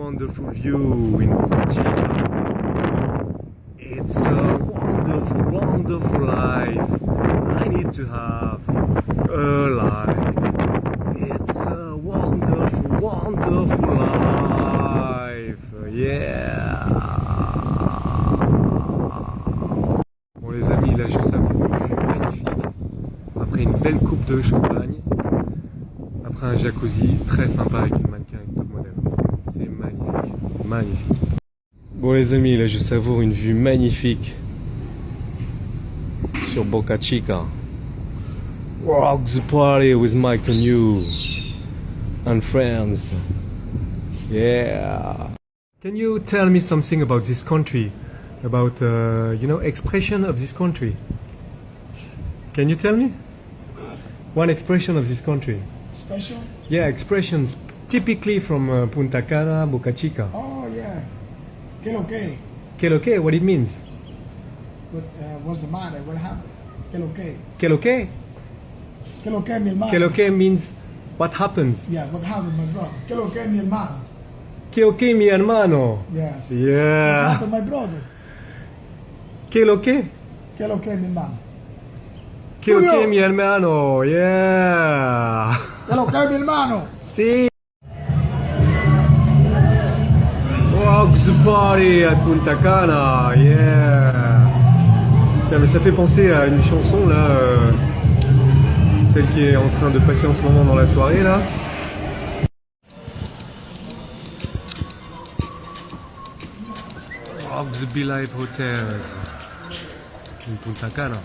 wonderful view in Chica. It's a wonderful, wonderful life. I need to have a life. It's a wonderful, wonderful life. Yeah. Bon les amis, là je savoure une vue magnifique. Après une belle coupe de champagne. Après un jacuzzi très sympa avec une mannequin avec top modèle. C'est magnifique, magnifique. Bon les amis, là je savoure une vue magnifique sur Boca Chica. Rock the party with Mike and you and friends. Yeah. Can you tell me something about this country? About expression of this country? Can you tell me? One expression of this country. Special? Yeah, expressions typically from Punta Cana, Boca Chica. Oh, yeah. Que lo que? Que lo que? What it means? What's the matter? What happened? Que lo que? Que lo que? Que lo que, mi hermano? Que lo que means what happens. Yeah, what happened, my brother? Que lo que, mi hermano? Que lo que, mi hermano? Yes. Yeah. What happened, my brother? Que lo que? Que lo que, mi hermano? Que lo que, mi hermano? Yeah. Que lo que, mi hermano? Si. Rock the party à Punta Cana, yeah. Tiens, mais ça fait penser à une chanson là, celle qui est en train de passer en ce moment dans la soirée là. Rock the Be-Live Hotels in Punta Cana.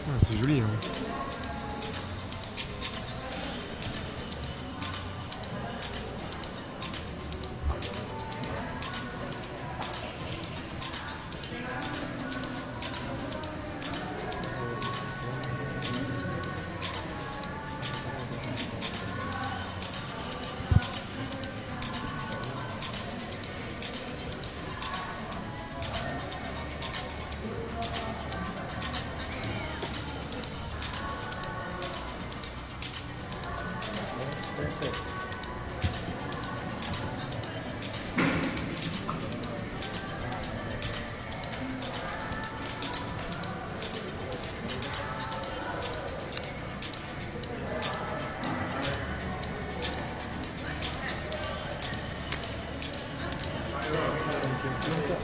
Ah, c'est joli, hein.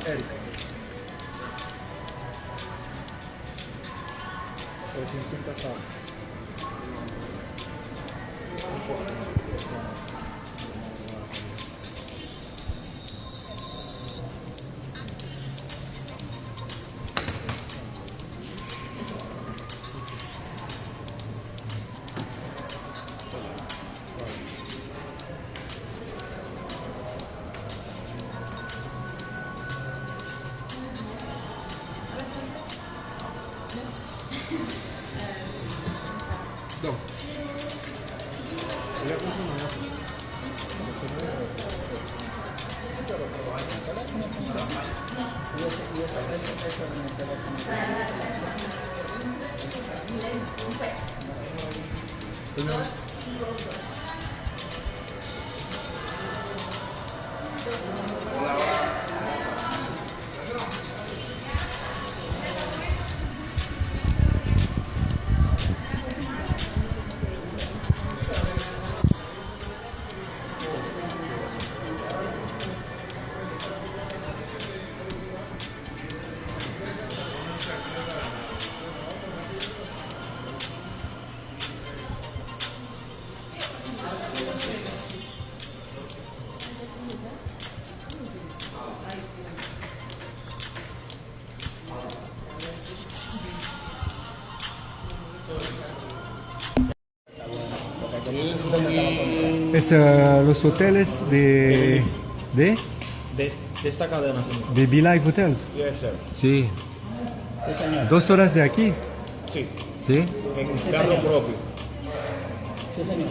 Erika. 50 soldi. No. Es los hoteles de esta cadena, señor. de Be Live Hotels. Yes, sir. Sí. Sí, señor. 2 horas de aquí. Sí, Sí. en carro propio. Sí, señor.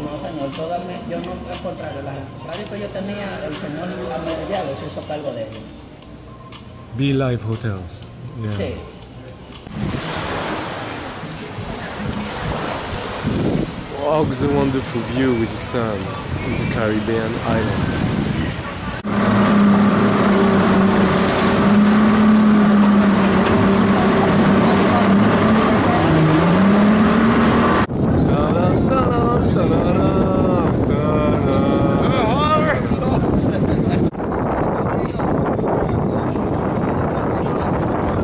No, señor, yo no, al contrario, la radio que yo tenía, el señor Amediado se hizo cargo de ellos. Be Live Hotels. Yeah. Sí. Oh, the wonderful view with the sun in the Caribbean island.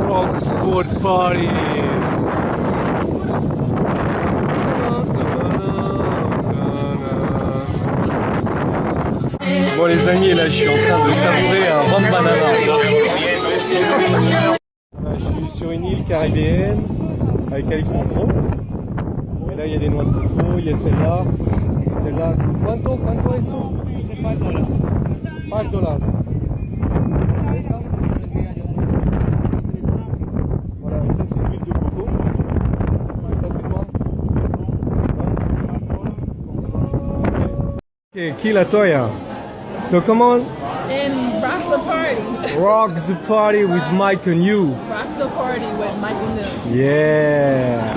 Rocksport party. Bon les amis, là je suis en train de savourer un rhum banana. Là, je suis sur une île caribéenne avec Alexandro. Et là il y a des noix de coco, il y a celle-là. Celle-là. Quanto eso? $5. C'est ça? Voilà, et ça c'est l'huile de coco. Et ça c'est quoi? Okay, Kila Toya. So come on, And rock the party. rock the party with Mike and you. Rocks the party with Michael Mill. Yeah.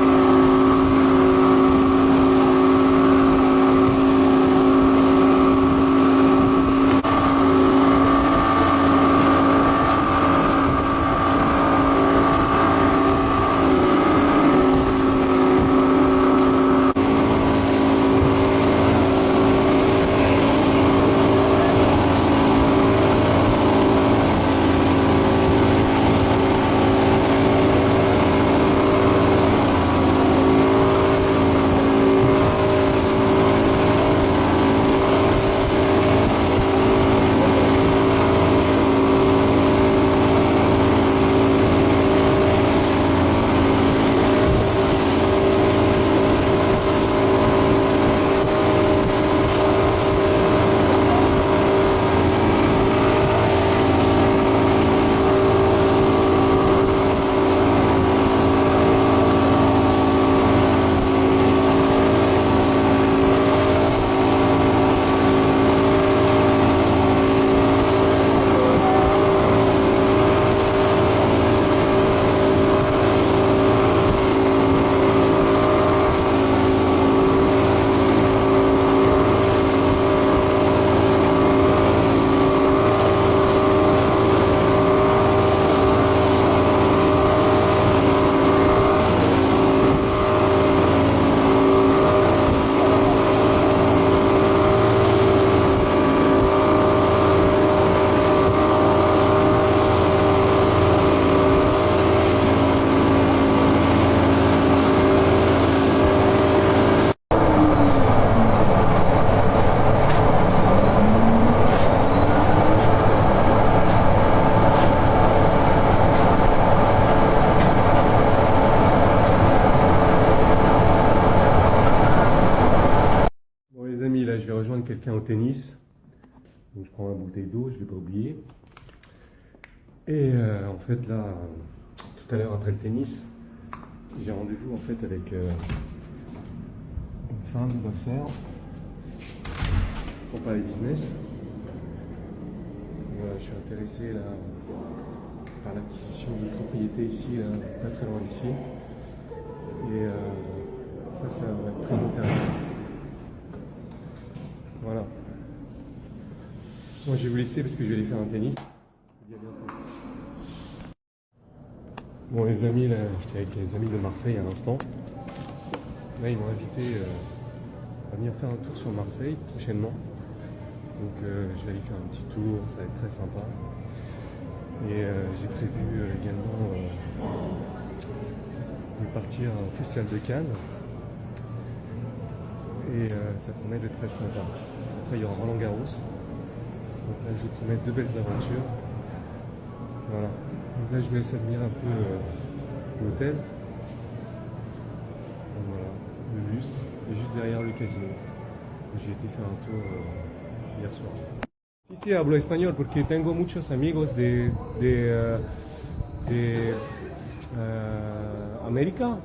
Là, je vais rejoindre quelqu'un au tennis. Donc, je prends ma bouteille d'eau, je ne vais pas oublier. Et en fait, là, tout à l'heure après le tennis, j'ai rendez-vous en fait avec une femme d'affaires pour parler business. Voilà, je suis intéressé là par l'acquisition d'une propriété ici, là, pas très loin d'ici. Et ça va être très intéressant. Voilà. Moi je vais vous laisser parce que je vais aller faire un tennis. Je vous dis à bientôt. Bon les amis, là j'étais avec les amis de Marseille à l'instant. Là ils m'ont invité à venir faire un tour sur Marseille prochainement. Donc je vais aller faire un petit tour, ça va être très sympa. Et j'ai prévu également de partir au Festival de Cannes. Et ça promet d'être très sympa. Après il y aura Roland Garros. Donc là je vous promets 2 belles aventures. Voilà. Donc là je vous laisse admirer un peu l'hôtel. Voilà. derrière le casino. J'ai été faire un tour hier soir. Sí, hablo español porque tengo muchos amigos de América,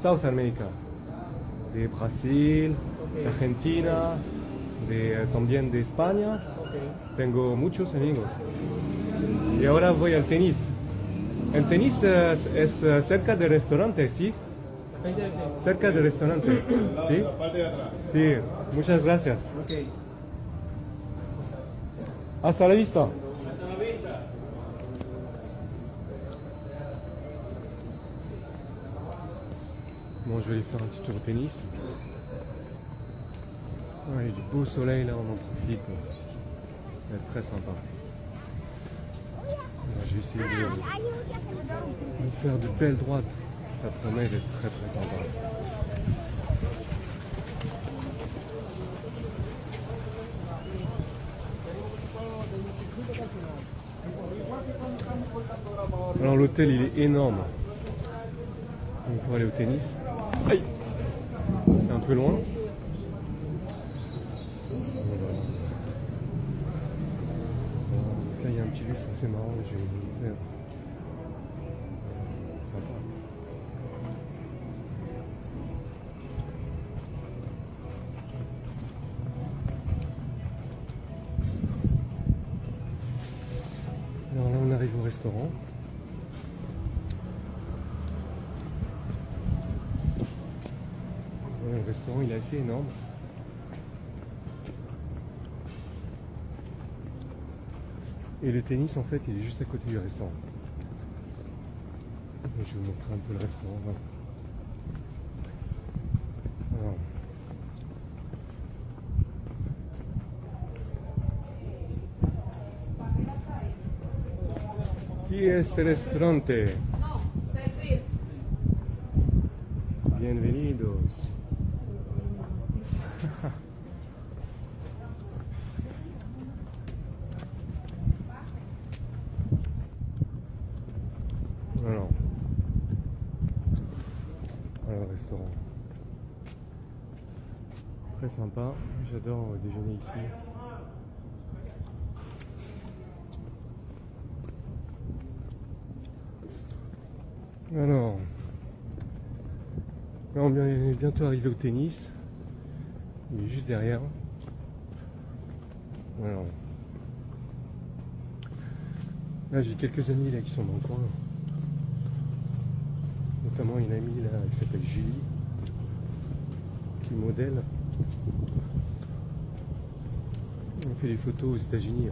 South America, de Brasil, de Argentina, también de España. Tengo muchos amigos. Y ahora voy al tenis. El tenis es cerca del restaurante, ¿sí? Cerca del restaurante, ¿sí? Sí, muchas gracias. Hasta la vista. Bon, je vais aller faire un petit tour au tennis. Ouais, il y a du beau soleil là, on en profite. Ça va être très sympa. Alors, je vais essayer de faire de belles droites. Ça promet d'être très sympa. Alors l'hôtel il est énorme. Donc il faut aller au tennis. Aïe, c'est un peu loin. Voilà. Donc là il y a un petit luxe assez marrant. Je vais vous faire. Sympa. Alors là on arrive au restaurant. Ouais, le restaurant il est assez énorme. Et le tennis en fait il est juste à côté du restaurant. Et je vais vous montrer un peu le restaurant. Là. Alors. Qui est ce restaurante? Bienvenidos. Alors, restaurant. Très sympa, j'adore déjeuner ici. Alors, là on est bientôt arrivé au tennis. Il est juste derrière. Alors, là j'ai quelques amis là qui sont dans le coin. Notamment une amie là qui s'appelle Julie, qui modèle. On fait des photos aux États-Unis.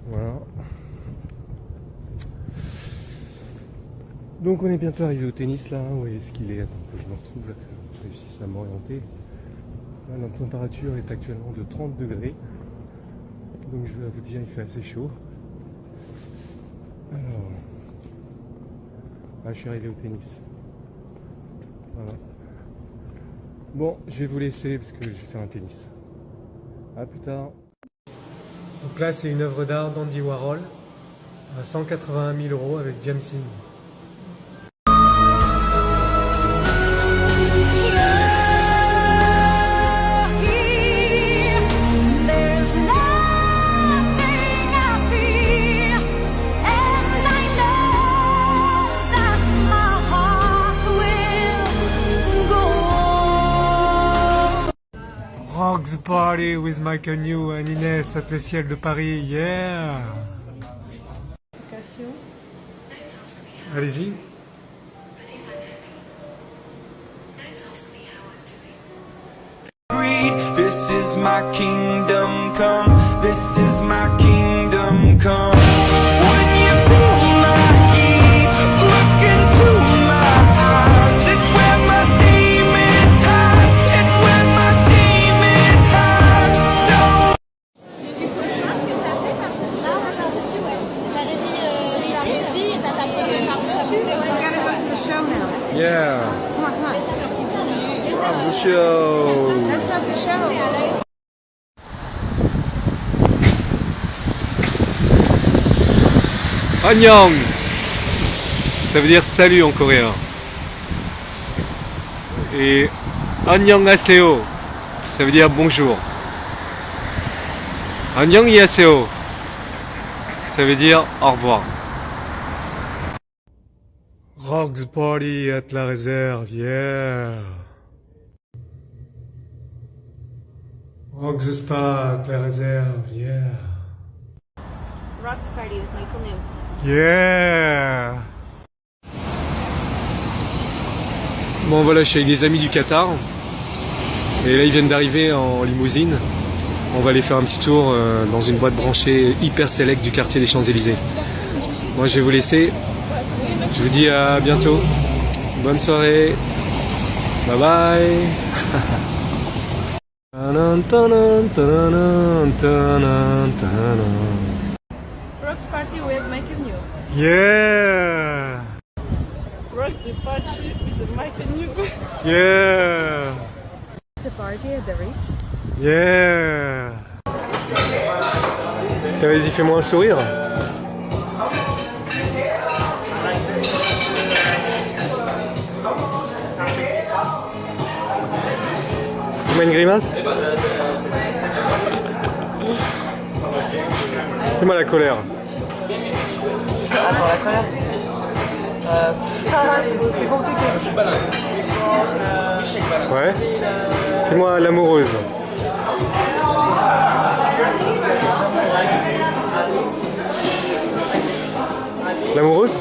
Voilà. Donc on est bientôt arrivé au tennis là. Où est-ce qu'il est? Attends, faut que je me retrouve là, que je réussisse à m'orienter. Là, la température est actuellement de 30 degrés. Donc je vais vous dire, il fait assez chaud. Alors, là je suis arrivé au tennis. Voilà. Bon, je vais vous laisser parce que je vais faire un tennis. A plus tard. Donc là c'est une œuvre d'art d'Andy Warhol à 181 000 € avec Jamsin. Rock the party with Michael New and Inès at le ciel de Paris, yeah! Allez-y. This is my kingdom come. This is my kingdom come. When you feel my heat, look into my eyes. It's where my demons hide. It's where my demons hide. Don't. Yeah. Come on, come on. Love the show. Let's love the show. Annyeong. ça veut dire salut en coréen. Et 안녕하세요, ça veut dire bonjour. 안녕히하세요, ça veut dire au revoir. Rock the party at la réserve, yeah. Rock the spa at la réserve, yeah. Rocks party with Michael New. Yeah. Bon voilà, je suis avec des amis du Qatar. Et là ils viennent d'arriver en limousine. On va aller faire un petit tour dans une boîte branchée hyper select du quartier des Champs-Élysées. Moi je vais vous laisser. Je vous dis à bientôt. Bonne soirée. Bye bye. Rocks party with Michael New. Yeah. Rock the party with Michael New. Yeah. The party at the Ritz. Yeah. Tiens, vas-y, fais-moi un sourire. Fais-moi une grimace. Fais-moi la colère. Attends, la colère. C'est compliqué. Ouais. Fais-moi l'amoureuse. L'amoureuse?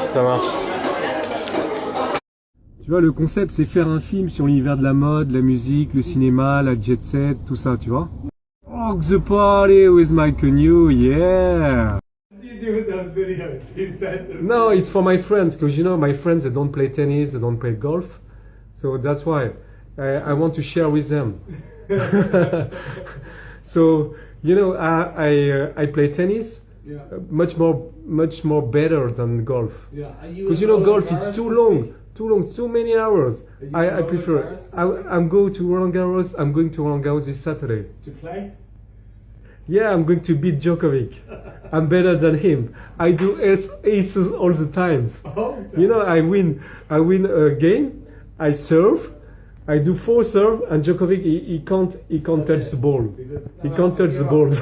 Ça marche. Tu vois, le concept, c'est faire un film sur l'univers de la mode, la musique, le cinéma, la jet set, tout ça, tu vois. Rock the party with Michael New, yeah! What do you do with those videos? You send them. No, it's for my friends, because you know, my friends, they don't play tennis, they don't play golf. So that's why I want to share with them. So, you know, I play tennis Yeah. much more better than golf. Yeah. Because you know, golf, it's too long, too many hours. I prefer, I'm going to Roland Garros, I'm going to Roland Garros this Saturday. To play? Yeah, I'm going to beat Djokovic. I'm better than him. I do aces all the times. You know, I win a game, I serve, I do 4 serve, and Djokovic, he can't touch the ball. He can't touch the balls.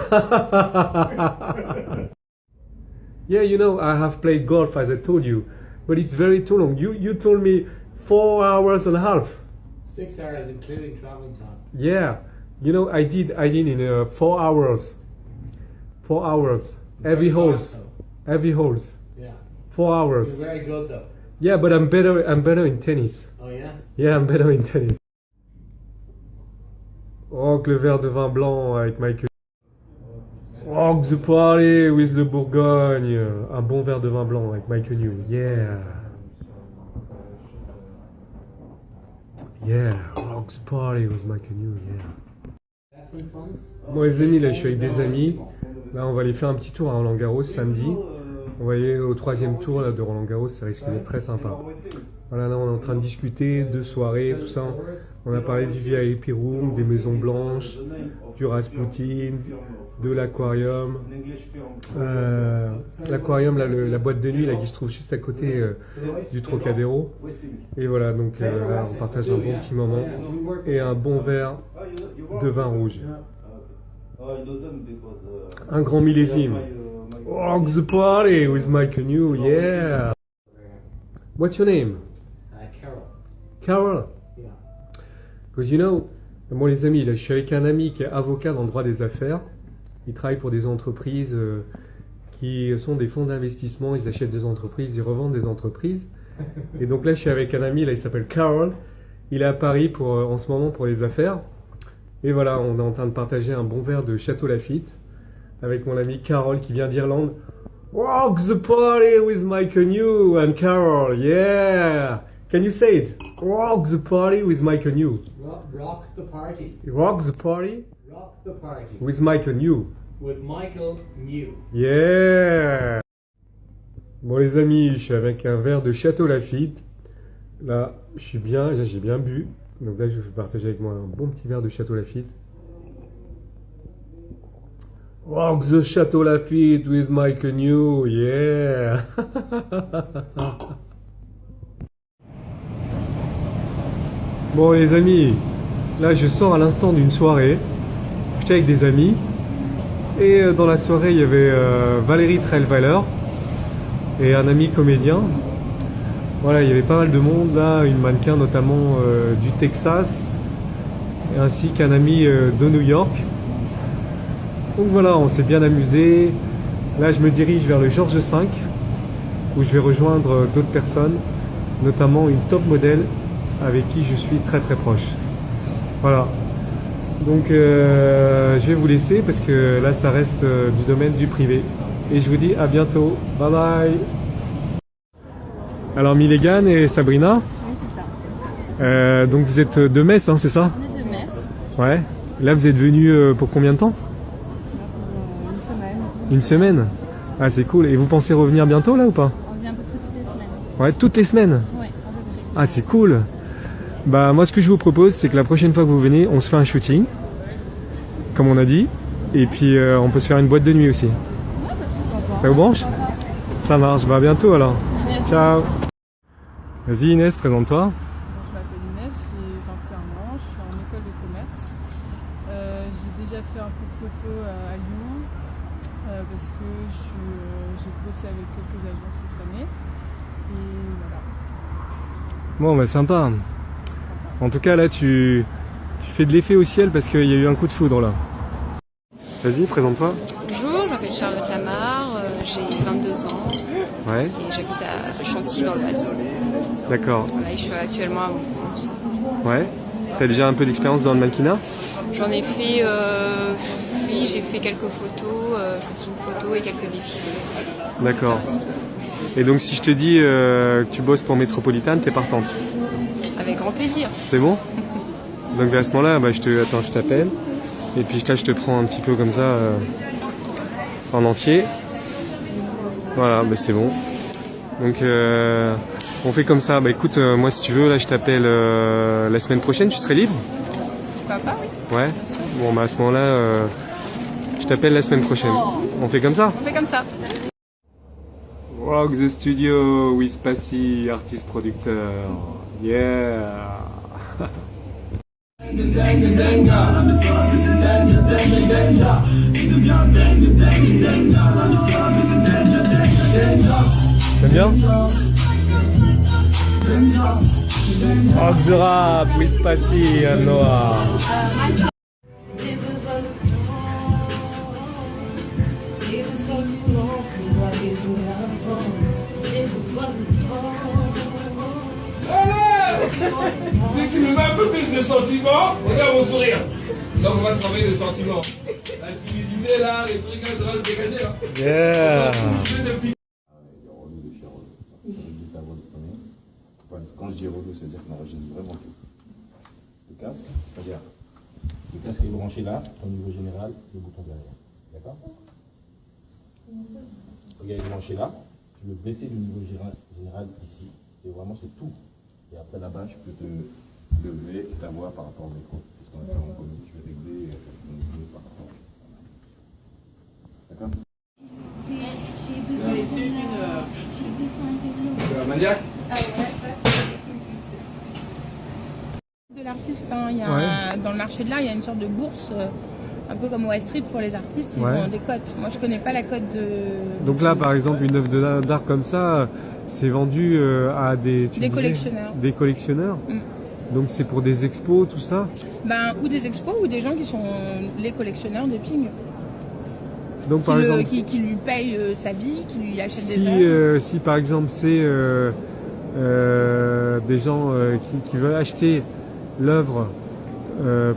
Yeah, you know, I have played golf, as I told you, but it's very too long. You told me 4 hours and a half. 6 hours including traveling time. Yeah, you know, I did in 4 hours. 4 hours. Every holes. Every holes. Yeah. 4 hours. You're very good though. Yeah, but I'm better in tennis. Oh yeah? Yeah, I'm better in tennis. Rock le verre de vin blanc avec Michael. Rock the party with the Bourgogne. Un bon verre de vin blanc avec Michael New. Yeah. Yeah, rock the party with Michael New. Yeah. Bon les amis, là je suis avec des amis. Là on va aller faire un petit tour à Roland Garros samedi. On va aller au 3e tour là, de Roland Garros, ça risque d'être très sympa. Voilà, là on est en train de discuter, de soirées, tout ça. On a parlé du VIP Room, des Maisons Blanches, du Rasputin, de l'aquarium. L'aquarium, là, la boîte de nuit là, qui se trouve juste à côté du Trocadéro. Et voilà, donc là on partage un bon petit moment et un bon verre de vin rouge. Un grand millésime. Rock the party with Michael New, yeah! What's your name? Carol. Carol? Yeah. Because you know, bon les amis, là je suis avec un ami qui est avocat dans le droit des affaires. Il travaille pour des entreprises qui sont des fonds d'investissement, ils achètent des entreprises, ils revendent des entreprises. Et donc là je suis avec un ami, là il s'appelle Carol. Il est à Paris en ce moment pour les affaires. Et voilà, on est en train de partager un bon verre de Château Lafite avec mon ami Carol qui vient d'Irlande. Rock the party with Michael New and Carol, yeah! Can you say it? Rock the party with Michael New. Rock the party. Rock the party Rock the party. with Michael New. With Michael New. Yeah! Bon les amis, je suis avec un verre de Château Lafite. Là, je suis bien, j'ai bien bu. Donc là, je vais partager avec moi un bon petit verre de Château Lafite. Walk the Château Lafite with my canoe, yeah. Bon les amis, là je sors à l'instant d'une soirée. J'étais avec des amis. Et dans la soirée il y avait Valérie Trellweiler et un ami comédien. Voilà, il y avait pas mal de monde là, une mannequin notamment du Texas, ainsi qu'un ami de New York. Donc voilà, on s'est bien amusé. Là, je me dirige vers le Georges V, où je vais rejoindre d'autres personnes, notamment une top modèle avec qui je suis très très proche. Voilà. Donc je vais vous laisser parce que là, ça reste du domaine du privé. Et je vous dis à bientôt. Bye bye. Alors Milégane et Sabrina. Oui, c'est ça. Donc vous êtes de Metz, hein, c'est ça? On est de Metz. Ouais. Là, vous êtes venus pour combien de temps? Une semaine. Une semaine? Ah, c'est cool. Et vous pensez revenir bientôt là ou pas? On vient à peu près toutes les semaines. Ouais, toutes les semaines? Ouais, Ah, c'est cool. Bah, moi, ce que je vous propose, c'est que la prochaine fois que vous venez, on se fait un shooting, comme on a dit. Et puis, on peut se faire une boîte de nuit aussi. Ouais, pas de soucis. Ça vous branche? Ça marche. Bah, à bientôt alors. Ciao. Vas-y Inès, présente-toi. Je m'appelle Inès, j'ai 21 ans, je suis en école de commerce. J'ai déjà fait un peu de photo à Lyon parce que j'ai bossé avec quelques agences cette année. Et voilà. Bon, bah, sympa. En tout cas, là, tu fais de l'effet au ciel parce qu'il y a eu un coup de foudre là. Vas-y, présente-toi. Bonjour, je m'appelle Charlotte Lamar, j'ai 22 ans Ouais, et j'habite à Chantilly dans l'Oise. d'accord. Voilà, et je suis actuellement à mon compte. Ouais. T'as déjà un peu d'expérience dans le mannequinat? J'en ai fait, oui, j'ai fait quelques photos, shooting photo et quelques défilés. D'accord. Ça reste, Et donc, si je te dis que tu bosses pour Métropolitane, t'es partante? avec grand plaisir. C'est bon? Donc à ce moment-là, bah, je t'appelle. Et puis là, je te prends un petit peu comme ça en entier. Voilà, bah, c'est bon. Donc on fait comme ça. Bah écoute, moi si tu veux, là je t'appelle la semaine prochaine, tu serais libre? Pourquoi pas, oui. Ouais. Bon bah à ce moment-là, je t'appelle la semaine prochaine. On fait comme ça? On fait comme ça. Rock the studio with Passy, artiste producteur. Yeah. T'aimes bien? Rock the rap with Passy and Noah. Si tu me mets un peu plus de sentiments, regarde mon sourire. Donc on va travailler le sentiment. La timidité là, les trucs là, ça va se dégager là. Yeah. Quand je dis relou, c'est-à-dire qu'on enregistre vraiment tout. Le casque, c'est-à-dire le casque est branché là, au niveau général, le bouton derrière. D'accord? Il est branché là, je veux baisser le niveau général ici. Et vraiment c'est tout. Et après là-bas, je peux te lever et t'avoir par rapport au micro. Parce qu'on va faire en commun, je vais régler le micro par rapport. D'accord? Maniaque. De l'artiste, hein, il y a dans le marché de l'art, il y a une sorte de bourse, un peu comme Wall Street pour les artistes, ils ont des cotes. Moi je connais pas la cote de... Donc là par exemple une œuvre d'art comme ça, c'est vendu à des collectionneurs. Des collectionneurs. Donc c'est pour des expos, tout ça? Ben, ou des expos ou des gens qui sont les collectionneurs de Ping. Donc par exemple, qui lui payent sa vie, qui lui achètent des œuvres. Si par exemple c'est des gens qui veulent acheter l'œuvre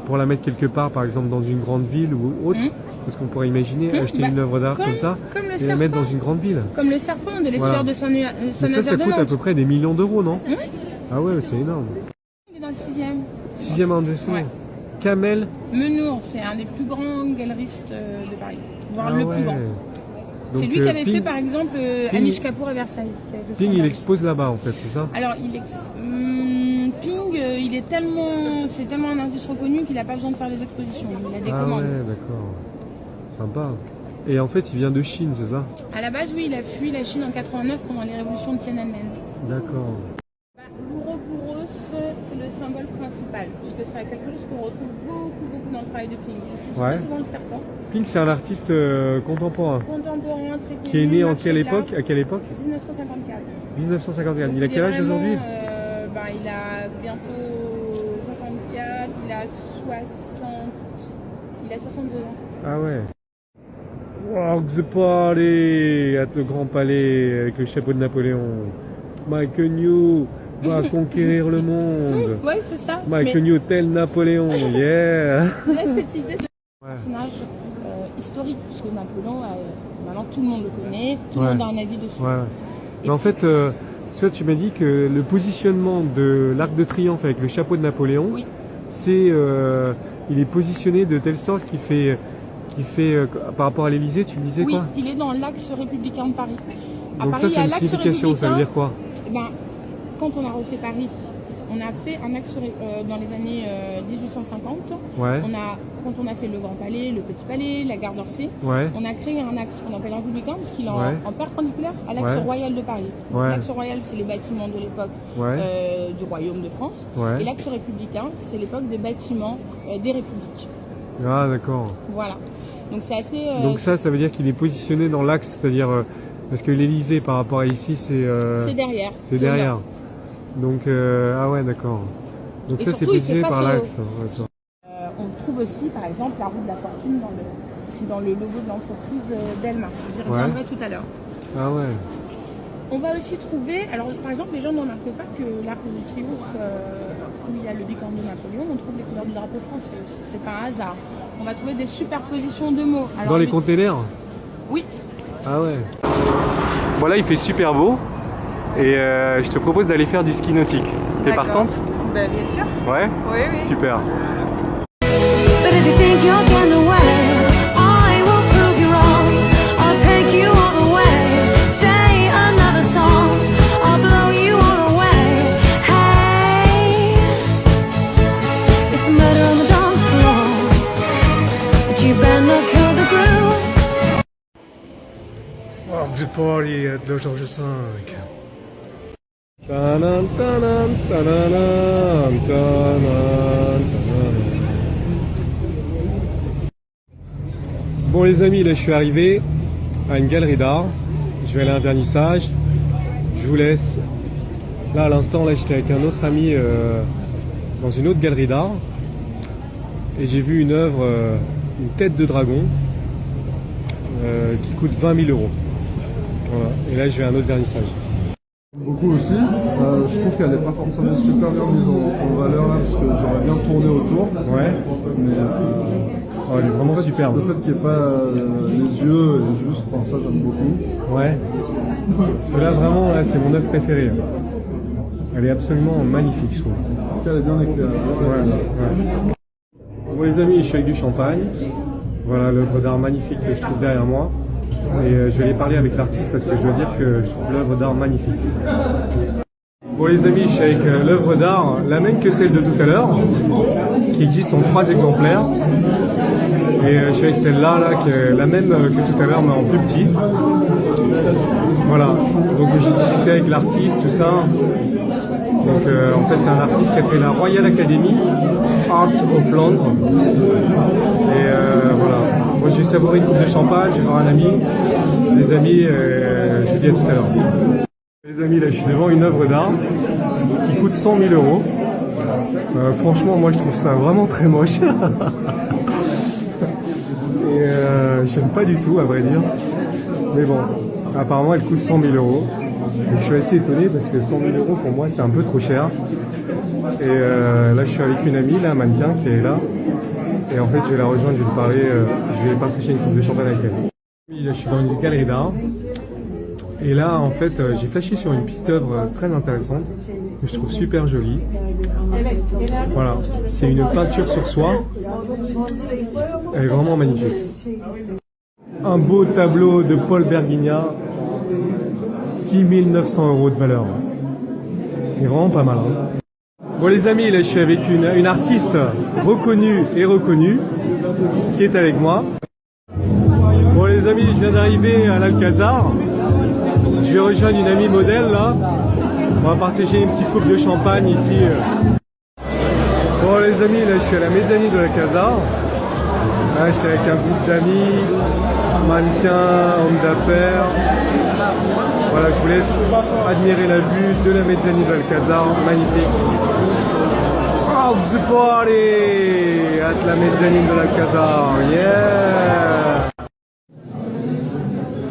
pour la mettre quelque part, par exemple dans une grande ville ou autre, parce qu'on pourrait imaginer acheter une œuvre d'art comme ça et la mettre dans une grande ville. Comme le serpent de l'histoire de Saint-Nazaire. Ça coûte à peu près des millions d'euros, non? Ah ouais, c'est énorme. Il est dans le 6e. 6e arrondissement. Kamel Menour, c'est un des plus grands galeristes de Paris, voire le plus grand. C'est lui qui avait fait par exemple Anish Kapoor à Versailles. Ping, il expose là-bas en fait, c'est ça? Alors, Ping, c'est tellement un artiste reconnu qu'il n'a pas besoin de faire des expositions. Il a des commandes. Ah ouais, d'accord. Sympa. Et en fait, il vient de Chine, c'est ça? À la base, oui, il a fui la Chine en 89 pendant les révolutions de Tiananmen. D'accord. L'ouroboros, c'est le symbole principal, puisque c'est quelque chose qu'on retrouve beaucoup dans le travail de Ping. Ouais. C'est souvent le serpent. Ping, c'est un artiste contemporain. Contemporain, très connu. Qui est né en quelle époque? À quelle époque? 1954. 1954. Il a quel âge aujourd'hui? Il a bientôt 64, il a 62 ans. Ah ouais. Wow, the party at le Grand Palais avec le chapeau de Napoléon. Mike New va conquérir le monde. Ouais, c'est ça. Mike New tel Napoléon, yeah. On a cette idée de personnage historique, puisque Napoléon, maintenant tout le monde le connaît, tout le monde a un avis dessus. Ouais. Mais en fait, tu m'as dit que le positionnement de l'Arc de Triomphe avec le chapeau de Napoléon, oui. C'est, il est positionné de telle sorte qu'il fait par rapport à l'Élysée, tu me disais quoi? Oui, il est dans l'axe républicain de Paris. Donc Paris, ça, c'est une signification, ça veut dire quoi? Quand on a refait Paris, on a fait un axe dans les années 1850. Ouais. Quand on a fait le Grand Palais, le Petit Palais, la gare d'Orsay, ouais. On a créé un axe qu'on appelle républicain parce qu'il est ouais. en perpendiculaire à l'axe ouais. royal de Paris. Ouais. L'axe royal, c'est les bâtiments de l'époque ouais. Du Royaume de France. Ouais. Et l'axe républicain, c'est l'époque des bâtiments des républiques. Ah d'accord. Voilà. Donc c'est assez. Donc ça veut dire qu'il est positionné dans l'axe, c'est-à-dire parce que l'Élysée par rapport à ici, c'est derrière. C'est derrière. Donc ah ouais d'accord. Donc et ça c'est positionné par l'axe. On trouve aussi par exemple la roue de la fortune dans le logo de l'entreprise Delma. J'y reviendrai tout à l'heure. Ah ouais. On va aussi trouver, alors par exemple les gens n'en remarquent pas que l'Arc de Triomphe où il y a le bicorne de Napoléon, on trouve les couleurs du drapeau français. C'est pas un hasard. On va trouver des superpositions de mots. Alors, dans les containers? Oui. Ah ouais. Bon là il fait super beau et je te propose d'aller faire du ski nautique. T'es partante? Bien sûr. Ouais? Oui, oui. Super. But if you think you're getting away, I will prove you wrong. I'll take you all the way. Stay another song. I'll blow you all away. Hey, it's a murder on the dance floor, but you better not kill the groove. Walk the party at le Georges V. Ta-nan, ta-nan, ta-nan, ta-nan, ta-nan. Bon les amis, là je suis arrivé à une galerie d'art. Je vais aller à un vernissage. Je vous laisse. Là à l'instant, là j'étais avec un autre ami dans une autre galerie d'art. Et j'ai vu une œuvre, une tête de dragon qui coûte 20 000 €. Voilà. Et là je vais à un autre vernissage. Beaucoup aussi. Je trouve qu'elle n'est pas forcément super bien mise en valeur là parce que j'aurais bien tourné autour. Ouais. Mais elle est vraiment superbe. Le fait qu'il n'y ait pas les yeux et juste, enfin, ça j'aime beaucoup. Ouais. Parce que là vraiment, là, c'est mon œuvre préférée. Elle est absolument magnifique, je trouve. Elle est bien éclairée. Ouais. Bon les amis, je suis avec du champagne. Voilà l'œuvre d'art magnifique que je trouve derrière moi. Et je vais aller parler avec l'artiste parce que je dois dire que je trouve l'œuvre d'art magnifique. Bon les amis, je suis avec l'œuvre d'art, la même que celle de tout à l'heure, qui existe en 3 exemplaires. Et je suis avec celle-là, qui est la même que tout à l'heure, mais en plus petit. Voilà, donc j'ai discuté avec l'artiste, tout ça. Donc en fait c'est un artiste qui a fait la Royal Academy Art of Londres. Et voilà, moi j'ai savouré une coupe de champagne, je vais voir un ami, des amis, je vous dis à tout à l'heure. Les amis, là je suis devant une œuvre d'art qui coûte 100 000 €. Franchement moi je trouve ça vraiment très moche. Et j'aime pas du tout à vrai dire. Mais bon, apparemment elle coûte 100 000 €. Donc, je suis assez étonné parce que 100 000 € pour moi c'est un peu trop cher. Et là je suis avec une amie, là, un mannequin qui est là. Et en fait je vais la rejoindre, je vais lui parler, je vais partager une coupe de champagne avec elle. Là je suis dans une galerie d'art. Et là en fait j'ai flashé sur une petite œuvre très intéressante que je trouve super jolie. Voilà, c'est une peinture sur soie. Elle est vraiment magnifique. Un beau tableau de Paul Bergigna. 6 900 € de valeur. C'est vraiment pas mal. Hein. Bon les amis, là je suis avec une artiste reconnue et reconnue qui est avec moi. Bon les les amis, je viens d'arriver à l'Alcazar. Je vais rejoindre une amie modèle là. On va partager une petite coupe de champagne ici. Bon les amis, là je suis à la mezzanine de l'Alcazar. Là j'étais avec un groupe d'amis, mannequins, hommes d'affaires. Voilà, je vous laisse admirer la vue de la mezzanine de l'Alcazar, magnifique. Oh, the party at la mezzanine de l'Alcazar, yeah!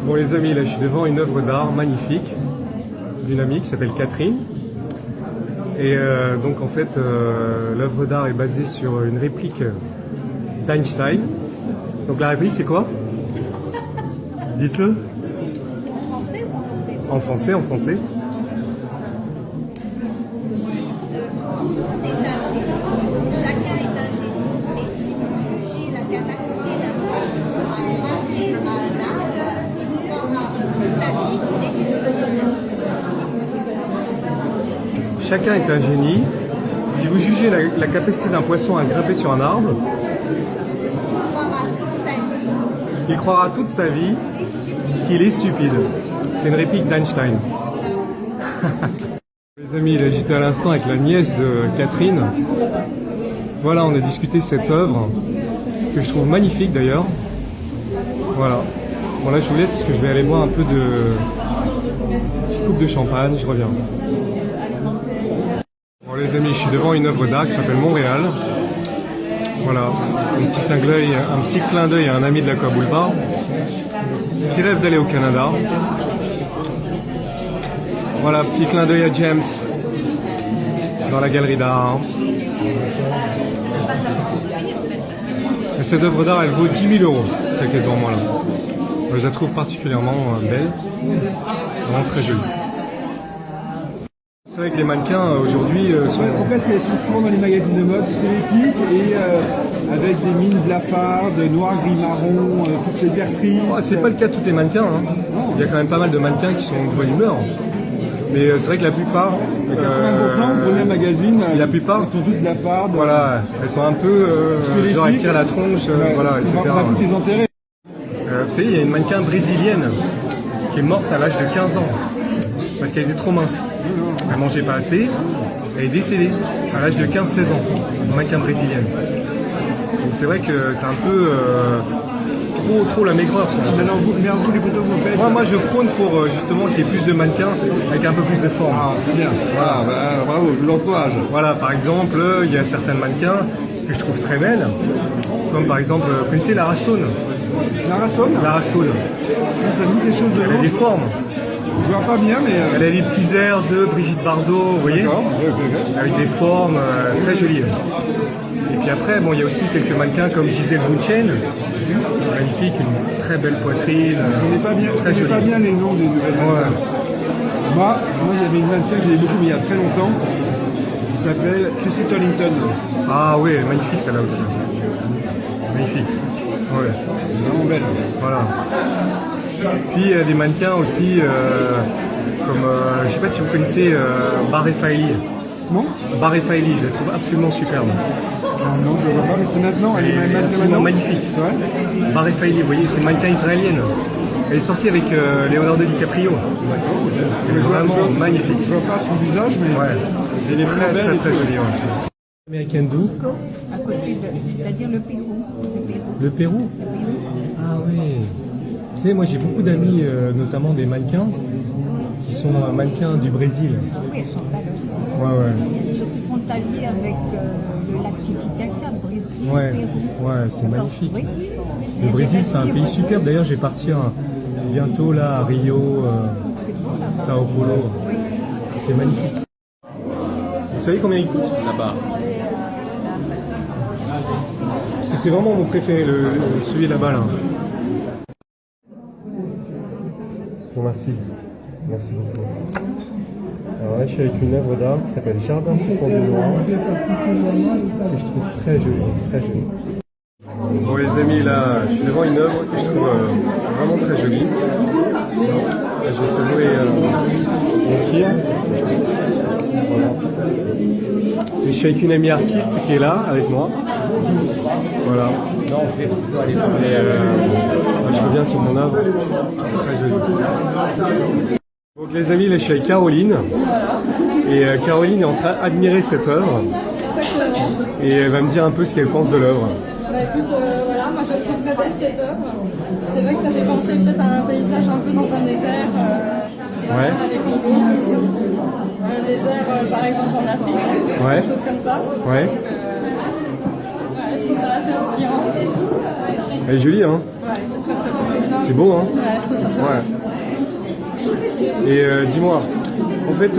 Bon les amis, là je suis devant une œuvre d'art magnifique d'une amie qui s'appelle Catherine. Et donc en fait, l'œuvre d'art est basée sur une réplique d'Einstein. Donc la réplique c'est quoi? Dites-le. En français, en français. Chacun est un génie, et si vous jugez la capacité d'un poisson à grimper à un arbre, sa vie et ses expériences. Chacun est un génie. Si vous jugez la capacité d'un poisson à grimper sur un arbre, il croira toute sa vie qu'il est stupide. C'est une réplique d'Einstein. Les amis, là j'étais à l'instant avec la nièce de Catherine. Voilà, on a discuté de cette œuvre que je trouve magnifique d'ailleurs. Voilà. Bon là je vous laisse parce que je vais aller boire un peu de petite coupe de champagne, je reviens. Bon les amis, je suis devant une œuvre d'art qui s'appelle Montréal. Voilà, un petit clin d'œil à un ami de l'Aqua Boulevard qui rêve d'aller au Canada. Voilà, petit clin d'œil à James dans la galerie d'art. Et cette œuvre d'art, elle vaut 10 000 €, celle qui est devant moi là. Je la trouve particulièrement belle, vraiment très jolie. C'est vrai que les mannequins aujourd'hui sont... En fait, elles sont souvent dans les magazines de mode squelettiques et avec des mines blafardes, noir, gris, marron, toutes les tertrices. Oh, c'est pas le cas de tous les mannequins. Hein. Il y a quand même pas mal de mannequins qui sont de bonne humeur. Mais c'est vrai que la plupart... 80% premier magazine, la plupart elles sont toutes blafardes. Voilà, elles sont un peu... genre elles tirent la tronche, voilà, etc. On a tous les intérêts. Vous savez, il y a une mannequin brésilienne qui est morte à l'âge de 15 ans. Parce qu'elle était trop mince. Elle mangeait pas assez. Elle est décédée à l'âge de 15-16 ans. Une mannequin brésilienne. Donc c'est vrai que c'est un peu trop la maigreur. Maintenant, vous, les photos que vous faites. Moi je prône pour justement qu'il y ait plus de mannequins avec un peu plus de forme. Ah, c'est bien. Voilà, bravo, je vous l'encourage. Voilà, par exemple, il y a certains mannequins que je trouve très belles. Comme par exemple, vous connaissez Lara Stone? Lara Stone? Lara Stone. Ça dit quelque chose de Elle a des formes. Je vois pas bien, mais... Elle a des petits airs de Brigitte Bardot, vous voyez? Avec des formes très jolies. Et puis après, bon, il y a aussi quelques mannequins comme Gisèle Bündchen, magnifique, une très belle poitrine. Je connais pas bien, très jolie. Pas bien les noms des nouvelles mannequins. Moi j'avais une mannequin que j'aimais beaucoup, mais il y a très longtemps, qui s'appelle Chrissy Turlington. Ah oui, magnifique celle-là aussi. Magnifique. Ouais. Vraiment belle. Voilà. Puis il y a des mannequins aussi, comme, je sais pas si vous connaissez Barre Faili. Non. Barre Faili, je la trouve absolument superbe. Non, je ne vois pas, mais c'est maintenant, elle est absolument magnifique. C'est vrai. Barre Faili, vous voyez, c'est une mannequin israélienne. Elle est sortie avec Leonardo DiCaprio. Elle est vraiment magnifique. Je vois pas son visage, mais elle est très belle, très jolie. Américaine d'où? À côté de, c'est-à-dire le Pérou. Le Pérou? Ah oui. Vous savez, moi j'ai beaucoup d'amis, notamment des mannequins, qui sont mannequins du Brésil. Oui, elles sont belles aussi. Ouais. Je suis frontalier avec le lac Titicaca, Brésil, Ouais, Pérou. ouais, c'est magnifique. Oui. Le Brésil, c'est un pays superbe. D'ailleurs, je vais partir bientôt là à Rio, Sao Paulo. Oui. C'est magnifique. Vous savez combien il coûte là-bas? Parce que c'est vraiment mon préféré, celui là-bas là. Bon, merci. Merci beaucoup. Alors là, je suis avec une œuvre d'art qui s'appelle Jardin suspendu noir, que je trouve très jolie, très jolie. Bon les amis, là, je suis devant une œuvre que je trouve vraiment très jolie. Je vais savourer mon tir. Voilà. Je suis avec une amie artiste qui est là avec moi. Voilà. Et je reviens sur mon œuvre. Très joli. Donc les amis, là je suis avec Caroline. Et Caroline est en train d'admirer cette œuvre. Et elle va me dire un peu ce qu'elle pense de l'œuvre. Bah écoute, voilà, moi je trouve très belle cette œuvre. C'est vrai que ça fait penser peut-être à un paysage un peu dans un désert. Ouais. Avec un désert par exemple en Afrique, ouais. Des choses comme ça. Ouais. Donc, je trouve ça assez inspirant. Elle est jolie, hein? Ouais, c'est très très beau. C'est beau, hein? Ouais, je trouve ça très ouais. Et dis-moi, en fait,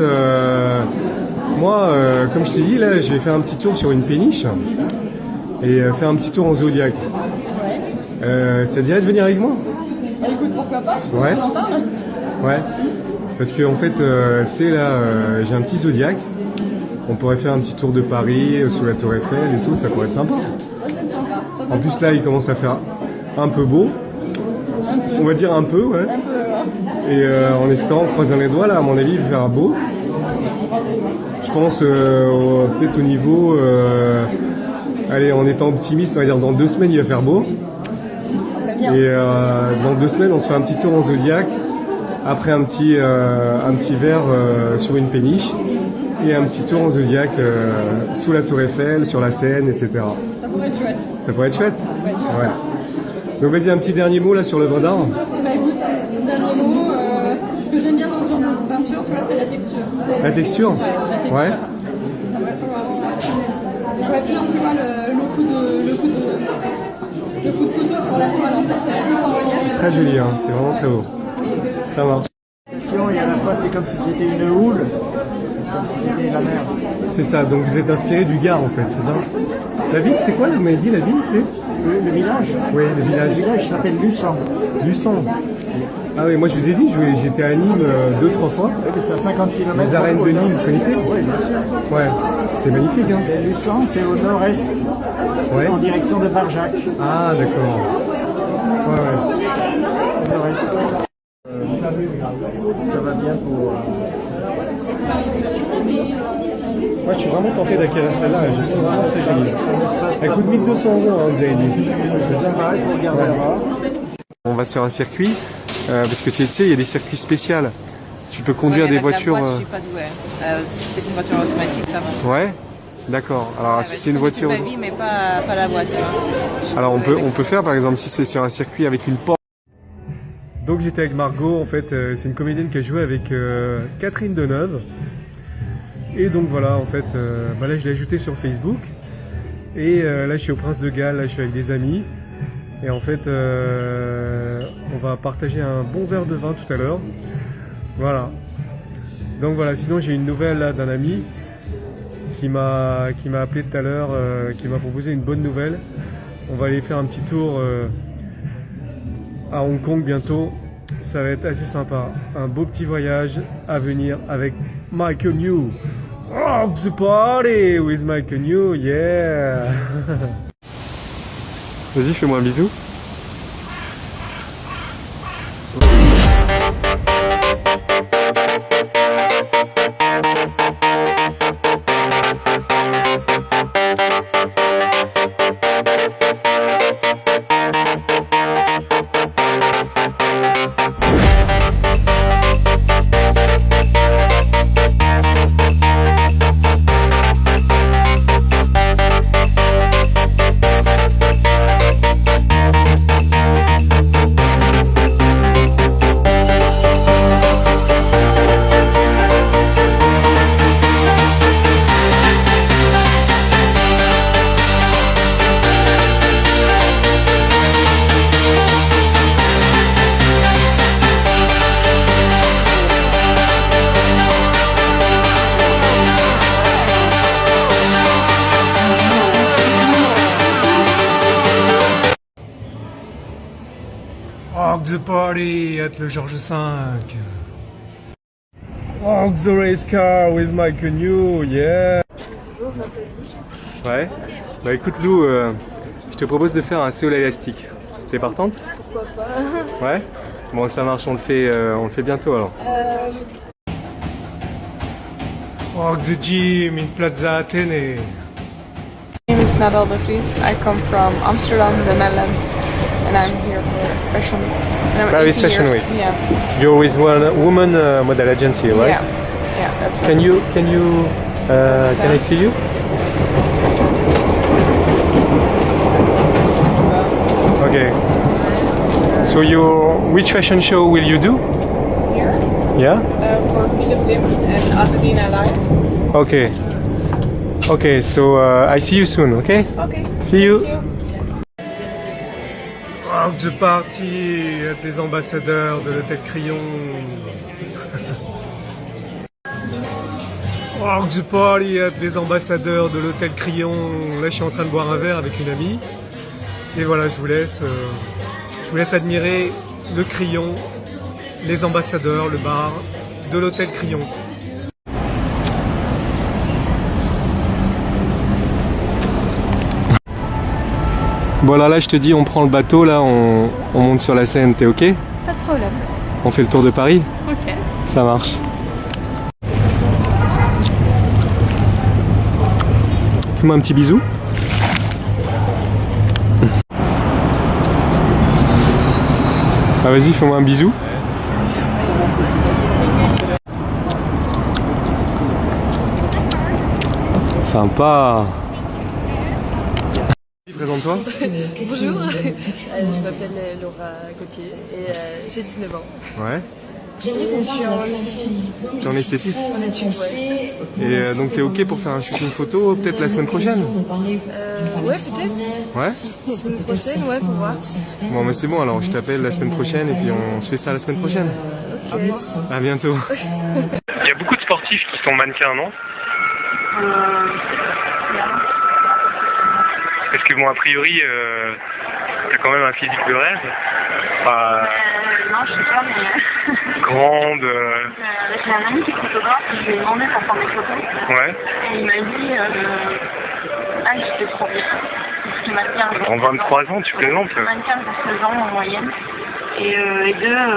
moi, comme je t'ai dit, là, je vais faire un petit tour sur une péniche et faire un petit tour en zodiaque. Ouais. Ça te dirait de venir avec moi? Bah écoute, pourquoi pas? Ouais. On en parle? Ouais. Parce que en fait, tu sais là, j'ai un petit zodiaque. On pourrait faire un petit tour de Paris sous la Tour Eiffel et tout, ça pourrait être sympa. Ça peut être sympa. En plus là, il commence à faire un peu beau. On va dire un peu, ouais. Un peu, ouais. Et en espérant, croisant les doigts, là, à mon avis, il va faire beau. Je pense peut-être au niveau, allez, en étant optimiste, on va dire dans 2 semaines, il va faire beau. Et dans 2 semaines, on se fait un petit tour en zodiaque. Après un petit verre sur une péniche et un petit tour en zodiaque sous la Tour Eiffel, sur la Seine, etc. Ça pourrait être chouette. Ça pourrait être chouette? Ça pourrait être chouette. Ouais. Donc vas-y, un petit dernier mot là sur l'œuvre d'art. Bah écoute, dernier mot, ce que j'aime bien dans ce genre de peinture, tu vois, c'est la texture. La texture? Ouais, la texture. Ouais. J'ai l'impression vraiment. On voit bien, tu vois, le coup de couteau sur la toile en fait, c'est tout en relief. Très joli, hein, c'est vraiment très beau. Ça marche. Et à la fois, c'est comme si c'était une houle, comme si c'était la mer. C'est ça, donc vous êtes inspiré du Gard en fait, c'est ça? La ville, c'est quoi? Vous m'avez dit la ville, c'est? Le village? Oui, le village. Le village s'appelle Luçon. Luçon. Ah oui, moi je vous ai dit, j'étais à Nîmes 2-3 fois. Oui, mais c'est à 50 km. Les arènes de Nîmes, vous connaissez? Oui, bien sûr. Ouais, c'est magnifique, hein? Et Luçon, c'est au nord-est, ouais. En direction de Barjac. Ah, d'accord. Ouais, ouais. Au nord-est. Ça va bien pour... Moi, je suis vraiment tenté d'acquérir celle-là. Je trouve vraiment très jolie. Elle coûte 1 200 €, hein, vous avez dit. C'est sympa, il faut regarder là-bas. On va sur un circuit, parce que tu sais, il y a des circuits spéciaux. Tu peux conduire des voitures... La boîte, je suis pas douée. Si c'est une voiture automatique, ça va. Ouais. D'accord. Alors, si c'est une voiture... ma vie, mais pas la voiture. Alors, on peut faire, par exemple, si c'est sur un circuit avec une porte. Donc, j'étais avec Margot. En fait, c'est une comédienne qui a joué avec Catherine Deneuve. Et donc, voilà, en fait, là, je l'ai ajoutée sur Facebook. Et là, je suis au Prince de Galles. Là, je suis avec des amis. Et en fait, on va partager un bon verre de vin tout à l'heure. Voilà. Donc, voilà. Sinon, j'ai une nouvelle là d'un ami qui m'a appelé tout à l'heure, qui m'a proposé une bonne nouvelle. On va aller faire un petit tour à Hong Kong bientôt. Ça va être assez sympa. Un beau petit voyage à venir avec Michael New. Rock the party with Michael New, yeah. Vas-y, fais-moi un bisou. Rock the party at le Georges V. Rock the race car with Michael New, yeah. Ouais. Bah écoute Lou, je te propose de faire un saut élastique. T'es partante? Pourquoi pas? Ouais. Bon, ça marche, on le fait bientôt alors. Walk the gym in Plaza Athénée. My name is Nadal de Vries. I come from Amsterdam, the Netherlands, and I'm here for fashion. And I'm Paris 18 Fashion years. Week. Yeah. You're with one woman model agency, right? Yeah, that's Can I see you? Okay. So which fashion show will you do? Here? Yeah? For Philip Lim and Asadina Live. Okay. Okay, so I see you soon, okay? Okay. See you. Thank you. Walk the party at des ambassadeurs de l'hôtel Crillon. Walk the party at les ambassadeurs de l'hôtel Crillon. Là, je suis en train de boire un verre avec une amie. Et voilà, je vous laisse admirer le Crillon, les ambassadeurs, le bar de l'hôtel Crillon. Bon alors là je te dis on prend le bateau là, on monte sur la Seine, t'es ok? Pas de problème. On fait le tour de Paris? Ok. Ça marche. Fais-moi un petit bisou. Ah vas-y, fais-moi un bisou. Sympa. Présente-toi. Bonjour, je m'appelle Laura Gauthier et j'ai 19 ans. Ouais. Je suis en esthétique. Tu es en esthétique? En études, ouais. Et donc t'es ok pour faire un shooting photo peut-être la semaine prochaine? Ouais, peut-être. Ouais? La semaine prochaine, ouais, pour voir. Bon mais c'est bon alors, je t'appelle la semaine prochaine et puis on se fait ça la semaine prochaine. Ok. À bientôt. Il y a beaucoup de sportifs qui sont mannequins, non? Parce que bon, a priori, t'as quand même un physique de rêve. Non, je sais pas, mais... Grande. J'ai un ami qui est photographe, je lui ai demandé pour prendre des photos. Ouais. Et il m'a dit... Ah, j'étais trop bien. Parce que mannequin... En 23 ans, tu plaisantes? Mannequin de 16 ans en moyenne. Et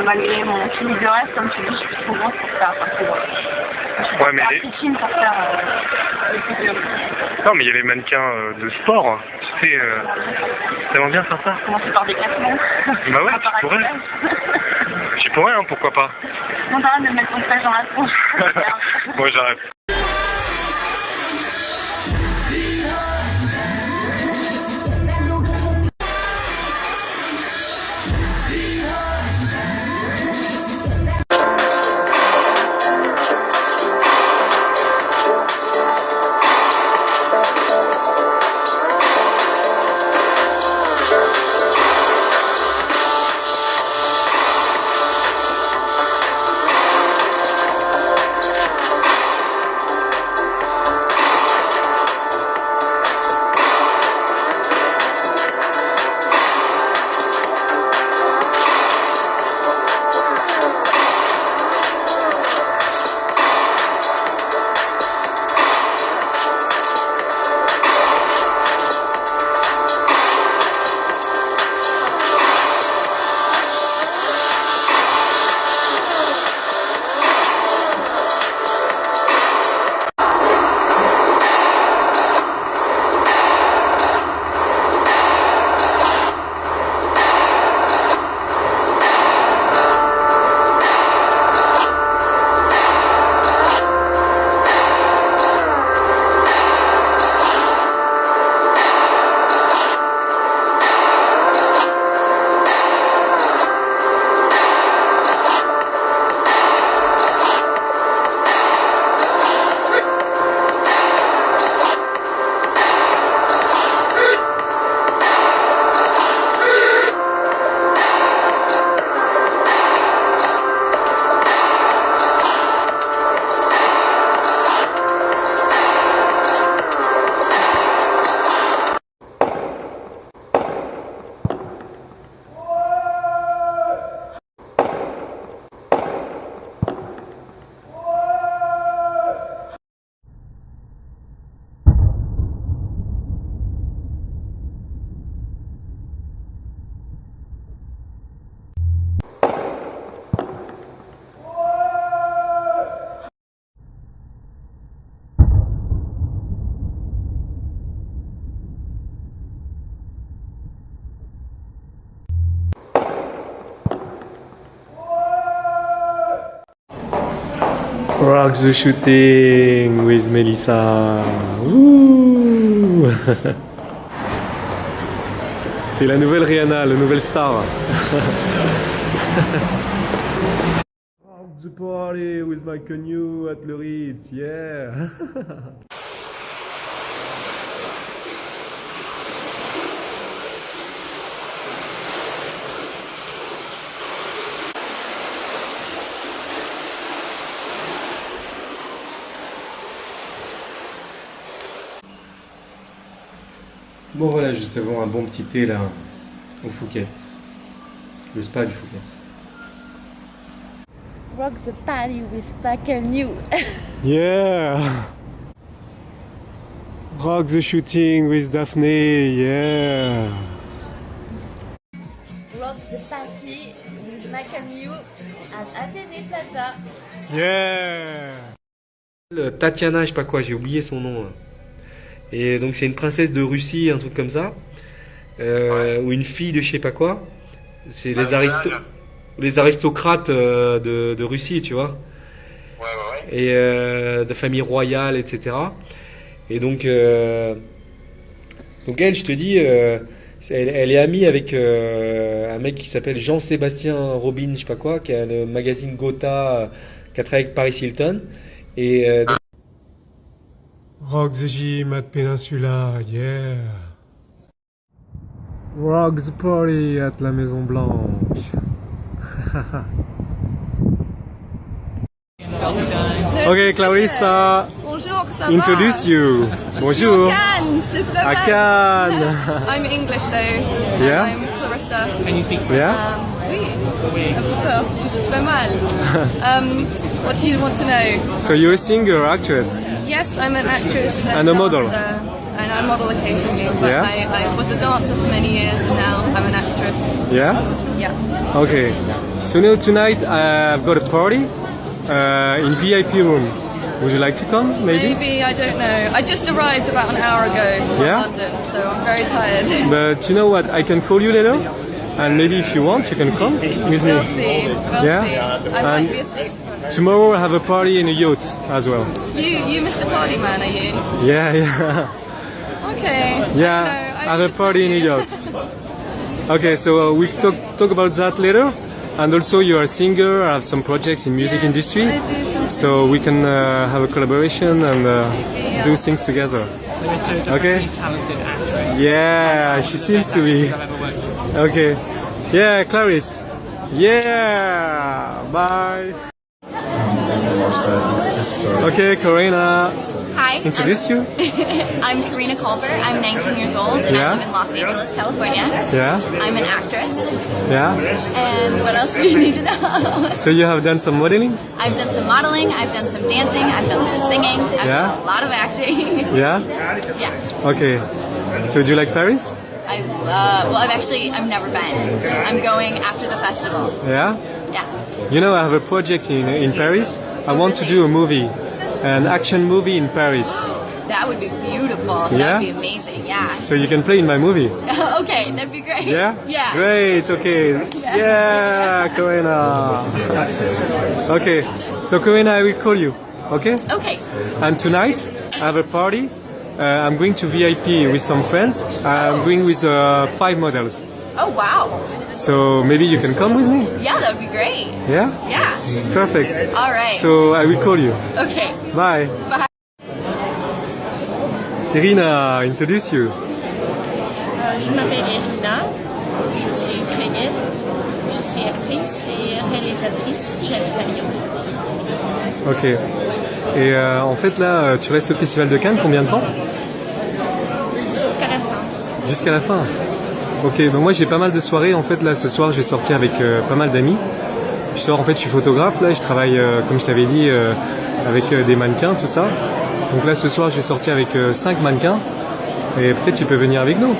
malgré mon physique de rêve, comme tu dis, je suis trop grosse pour faire. Enfin, trop grosse. Ouais, mais Pour faire... Non, mais il y a les mannequins de sport. Tu sais, t'aimerais bien faire ça? Commencer par des classements. Bah ouais, tu pourrais. Tu pourrais, hein, pourquoi pas? Non, t'arrêtes de mettre ton stage dans la tronche. Bon, j'arrête. Rock the shooting with Melissa. Ouh. T'es la nouvelle Rihanna, la nouvelle star. Rock the party with my canoe at Le Ritz, yeah. Bon voilà, justement un bon petit thé là, au Phuket. Le spa du Phuket. Rock the party with my canoe. Yeah! Rock the shooting with Daphne, yeah! Rock the party with my canoe at Athénée Plaza. Yeah! Tatiana, je sais pas quoi, j'ai oublié son nom. Et donc c'est une princesse de Russie, un truc comme ça. Ou une fille de je sais pas quoi. C'est les aristocrates de Russie, tu vois. Et de famille royale, etc. Et donc elle, je te dis, elle est amie avec un mec qui s'appelle Jean-Sébastien Robin, je sais pas quoi, qui a le magazine Gotha, qui a travaillé avec Paris Hilton. Et Rock the gym at Peninsula, yeah. Rock the party at la Maison Blanche. Ok, Clarissa. Bonjour, ça va? Introduce you. Bonjour. Cannes, c'est très À bien. Cannes. I'm English though. Yeah. I'm Clarissa. Can you speak French? Yeah. Oui, un petit peu. Je suis très mal. What do you want to know? So you're a singer, actress? Yes, I'm an actress And a model. dancer, and I model occasionally. But Yeah. I was a dancer for many years, and now I'm an actress. Yeah? Yeah. Okay. So now tonight I've got a party in VIP room. Would you like to come, maybe? Maybe, I don't know. I just arrived about an hour ago from Yeah? London, so I'm very tired. But you know what? I can call you later, and maybe if you want, you can come with me. We'll see. We'll Yeah? see. I And might be asleep. tomorrow I have a party in a yacht as well. You Mr. Party Man, are you? Yeah, yeah. Okay. Yeah, I have a party in a yacht. Okay, so we talk about that later. And also you are a singer, I have some projects in music industry. I do some So we can have a collaboration and do things together. Clarissa's a Okay? very talented actress. Yeah, she seems to be. I've ever worked with. Okay. Yeah, Clarice. Yeah. Bye. Okay, Karina. Hi. Introduce you. I'm Karina Culver. I'm 19 years old and Yeah. I live in Los Angeles, California. Yeah. I'm an actress. Yeah. And what else do you need to know? So you have done some modeling? I've done some modeling, I've done some dancing, I've done some singing, I've Yeah. done a lot of acting. Yeah. Yeah. Okay. So do you like Paris? I've never been. I'm going after the festival. Yeah. Yeah. You know, I have a project in Paris. I want to do a movie, an action movie in Paris. That would be beautiful. Yeah? That would be amazing. Yeah. So you can play in my movie. Okay, that'd be great. Yeah? Yeah. Great, okay. Yeah, Karina. Okay, so Karina, I will call you, okay? Okay. And tonight, I have a party. I'm going to VIP with some friends. I'm going with 5 models. Oh, wow. So maybe you can come with me? Yeah, that would be great. Yeah? Yeah. Perfect. All right. So I will call you. Okay. Bye. Bye. Irina, introduce you. Je m'appelle Irina, je suis ukrainienne, je suis actrice et réalisatrice, j'habite à Lyon. Ok. Et en fait là, tu restes au Festival de Cannes combien de temps? Jusqu'à la fin. Jusqu'à la fin. Ok, donc moi j'ai pas mal de soirées. En fait là, ce soir, je vais sortir avec pas mal d'amis. Je sors, en fait, je suis photographe là, je travaille, comme je t'avais dit, avec des mannequins, tout ça. Donc là, ce soir, je vais sortir avec 5 mannequins. Et peut-être tu peux venir avec nous.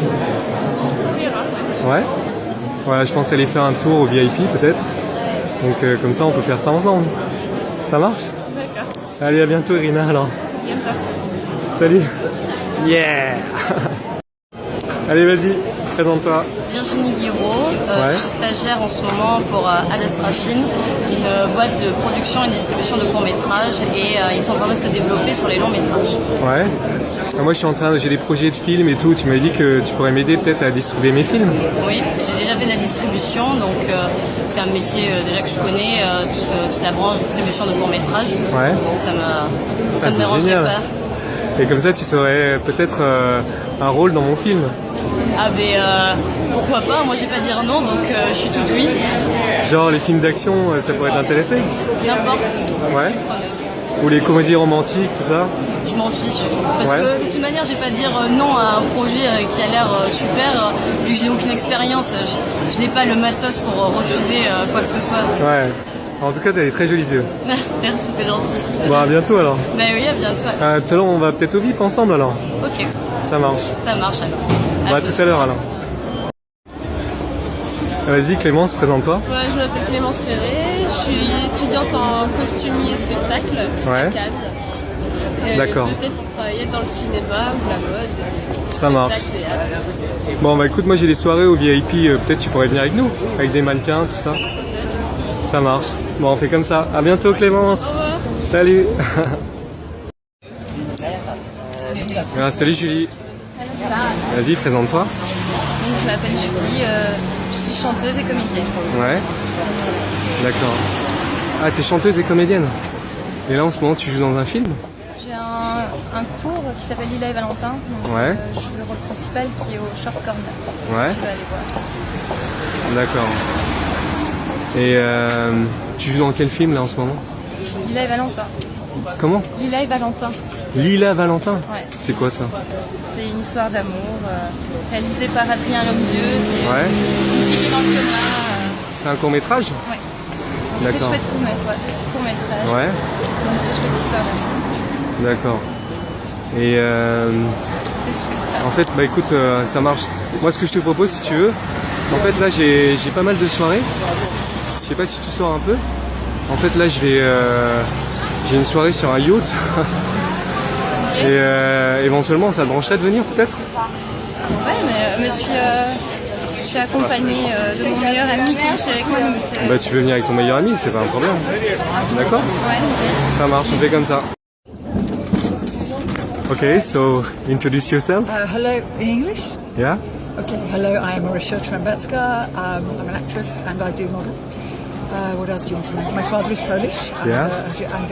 Ouais. Voilà, je pense aller faire un tour au VIP peut-être. Donc comme ça, on peut faire ça ensemble. Ça marche? D'accord. Allez, à bientôt, Irina, alors. Bientôt. Salut. Yeah. Allez, vas-y, présente-toi. Virginie Guiraud, Je suis stagiaire en ce moment pour Adastra Film, une boîte de production et distribution de courts-métrages, et ils sont en train de se développer sur les longs-métrages. Ouais. Moi, j'ai des projets de films et tout. Tu m'avais dit que tu pourrais m'aider peut-être à distribuer mes films. Oui, j'ai déjà fait de la distribution, donc c'est un métier déjà que je connais, toute la branche distribution de courts-métrages. Ouais. Donc ça me dérangerait pas. Et comme ça, tu saurais peut-être un rôle dans mon film. Ah mais pourquoi pas, moi j'ai pas dire non, donc je suis toute oui. Genre les films d'action, ça pourrait t'intéresser? N'importe. Ouais. Ou les comédies romantiques, tout ça? Je m'en fiche. Parce que de toute manière, je vais pas dire non à un projet qui a l'air super, vu que j'ai aucune expérience. Je n'ai pas le matos pour refuser quoi que ce soit. Ouais. En tout cas, t'as des très jolis yeux. Merci, c'est gentil. Bon, à bientôt alors. Bah oui, à bientôt. Tout à l'heure, on va peut-être au VIP ensemble alors. Ok. Ça marche. Ça marche alors. Bah, à tout à l'heure alors. Vas-y Clémence, présente-toi. Ouais, je m'appelle Clémence Ferré, je suis étudiante en costumier et spectacle à Cannes. D'accord. Peut-être pour travailler dans le cinéma ou la mode. Ça marche. Théâtre. Bon bah écoute, moi j'ai des soirées au VIP, peut-être tu pourrais venir avec nous, avec des mannequins, tout ça. Ça marche. Bon, on fait comme ça. À bientôt Clémence. Au revoir. Salut. Salut Julie. Vas-y, présente-toi. Je m'appelle Julie, je suis chanteuse et comédienne. Ouais. D'accord. Ah, t'es chanteuse et comédienne. Et là en ce moment tu joues dans un film? J'ai un cours qui s'appelle Lila et Valentin. Donc, je joue le rôle principal qui est au Short Corner. Ouais. Tu peux aller voir. D'accord. Et tu joues dans quel film là en ce moment? Lila et Valentin. Comment? Lila et Valentin. Lila Valentin? Ouais. C'est quoi ça? C'est une histoire d'amour réalisée par Adrien Lomdieu. C'est une fille qui est dans le coma. C'est un court-métrage? Ouais. D'accord. Très chouette court-métrage. Ouais. C'est une très chouette histoire d'amour. D'accord. Et en fait, bah écoute, ça marche. Moi, ce que je te propose, si tu veux, en fait, là, j'ai pas mal de soirées. Je sais pas si tu sors un peu. En fait, là, j'ai une soirée sur un yacht. Et éventuellement, ça te brancherait de venir, peut-être? Ouais, mais je suis accompagnée de mon meilleur ami qui est ici avec moi. Bah, tu peux venir avec ton meilleur ami, c'est pas un problème. D'accord? Ouais. Ça marche, on fait comme ça. Okay, so introduce yourself. Hello, in English? Yeah? Okay, hello, I am Marisha Trembecka. I'm an actress and I do model. What else do you want to know? My father is Polish. Yeah. And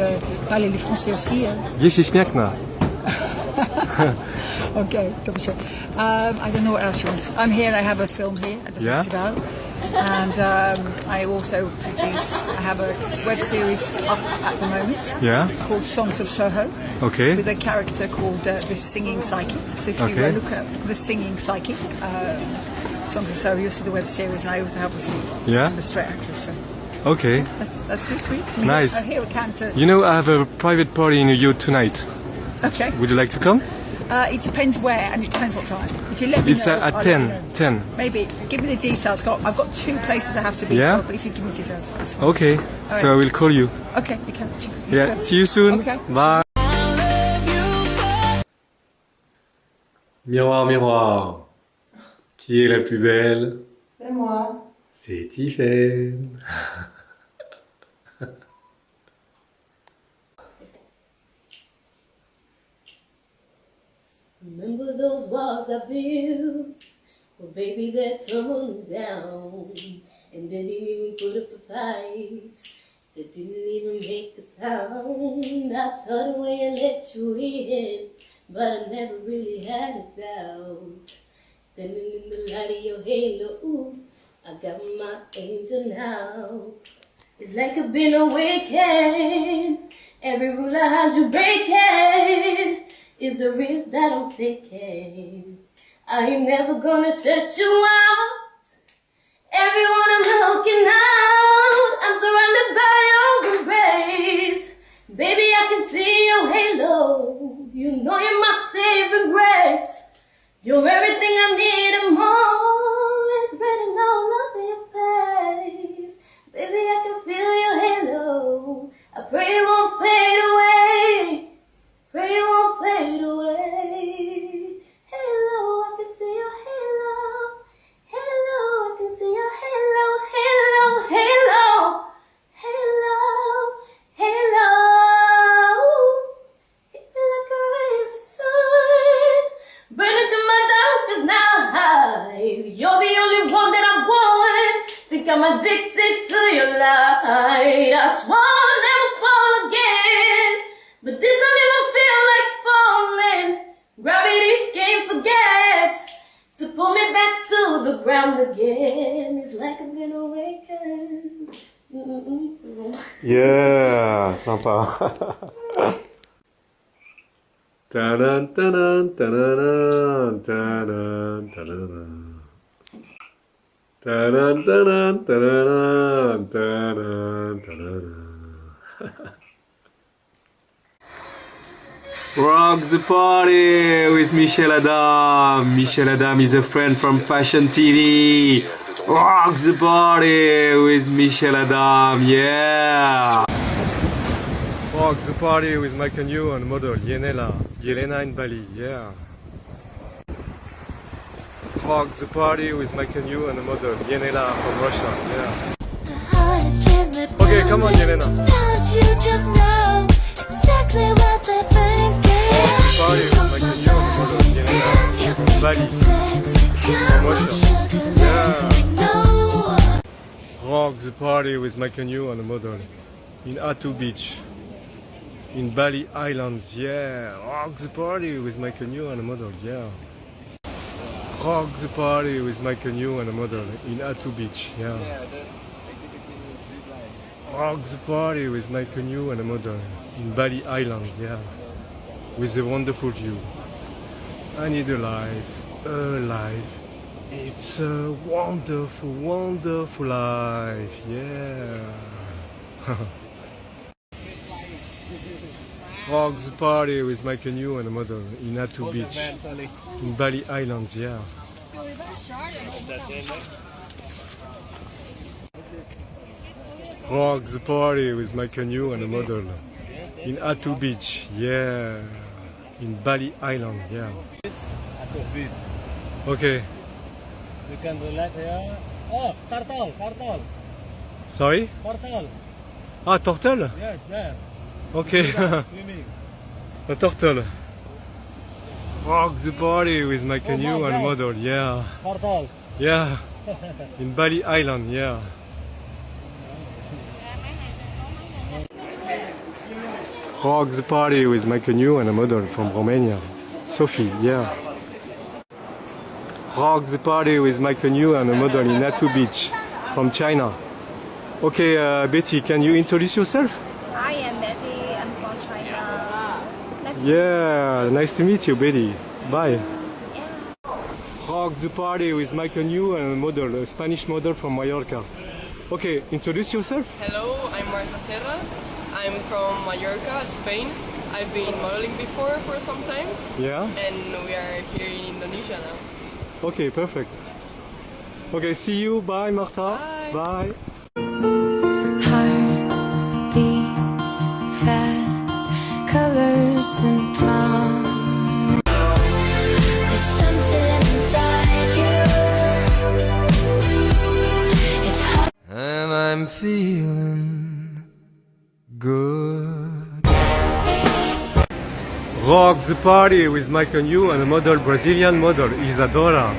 parle le français aussi. Jeśmiakna. Okay, I don't know what else you want. I'm here, I have a film here at the festival. And I also I have a web series up at the moment called Songs of Soho with a character called The Singing Psychic. So if you look at The Singing Psychic, Songs of Soho, you'll see the web series, and I also have I'm a straight actress. So. Okay. That's good for you. Nice. Here we can You know, I have a private party in a yacht tonight. Okay. Would you like to come? It depends where and it depends what time. If you let me it's know, at 10. 10. Maybe. Give me the details. I've got 2 places I have to be for, but if you give me details, that's fine. Okay. So I will call you. Okay, you can. Yeah. See you soon. Okay. Bye. Miroir, miroir. Qui est la plus belle? C'est moi. C'est Tiffaine. Remember those walls I built? Well, baby, they're tumbling down. And they didn't even put up a fight. They didn't even make a sound. I thought away and let you in, but I never really had a doubt. Standing in the light of your halo, ooh, I got my angel now. It's like I've been awakened. Every rule I had you breaking is the risk that I'm taking. I ain't never gonna shut you out. Everyone I'm looking out, I'm surrounded by your embrace. Baby, I can see your halo. You know you're my saving grace. You're everything I need and more. It's written all over your face. Baby, I can feel your halo. I pray it won't fade away. Pray it won't fade away. Halo, I can see your halo. Halo, I can see your halo. addicted to your light. I swore I'll never fall again, but this don't even feel like falling. Gravity can't forget to pull me back to the ground again. It's like I've been awakened. Yeah, sympa. Ta-da, ta-da, ta-da, ta-da, ta-da. Ta-da, ta-da, ta-da, ta-da, ta-da. Rock the party with Michel Adam. Michel Adam is a friend from Fashion TV. Rock the party with Michel Adam, yeah! Rock the party with Mike and you and model Yelena in Bali, yeah! Rock the party with Mike and you and the model Yelena from Russia, yeah! Okay, come on Yelena! Don't you just know exactly what they're thinking? Rock the party with Mike and you and the model Yelena in Bali from Russia, yeah! Rock the party with Mike and you and the model in Atu Beach in Bali Islands, yeah. Rock the party with Mike and you and the model, yeah. Rock the party with Mike and you and the model in Atu Beach, yeah. Rock the party with Mike and you and the model in Bali Island, yeah. With a wonderful view. I need a life. It's a wonderful, wonderful life, yeah. Rock the party with Mike and you and the model in Atu Beach, in Bali Islands, yeah. Rock the party with Mike and you and the model in Atu Beach, yeah. In Bali Island, yeah. Okay. You can relax here. Oh, turtle. Sorry? Turtle. Ah, turtle? Yes, there. Okay. Swimming. A turtle. Rock the party with Mike and you and model, yeah. Turtle. Yeah. In Bali Island, yeah. Rock the party with Mike and you and a model from Romania. Sophie, yeah. Rock the party with Mike and you and a model in Atu Beach from China. Okay, Betty, can you introduce yourself? I am Betty, I'm from China. Yeah, nice to meet you, Betty. Bye. Rock the party with Mike and you and a model, a Spanish model from Mallorca. Okay, introduce yourself. Hello, I'm Marta Serra. I'm from Mallorca, Spain. I've been modeling before for some times. Yeah. And we are here in Indonesia now. Okay, perfect. Okay, see you. Bye, Marta. Bye. Heart beats fast, colors and drum. There's something inside you. It's hard. And I'm feeling good. Rock the party with Mike and you and a model, Brazilian model, Isadora.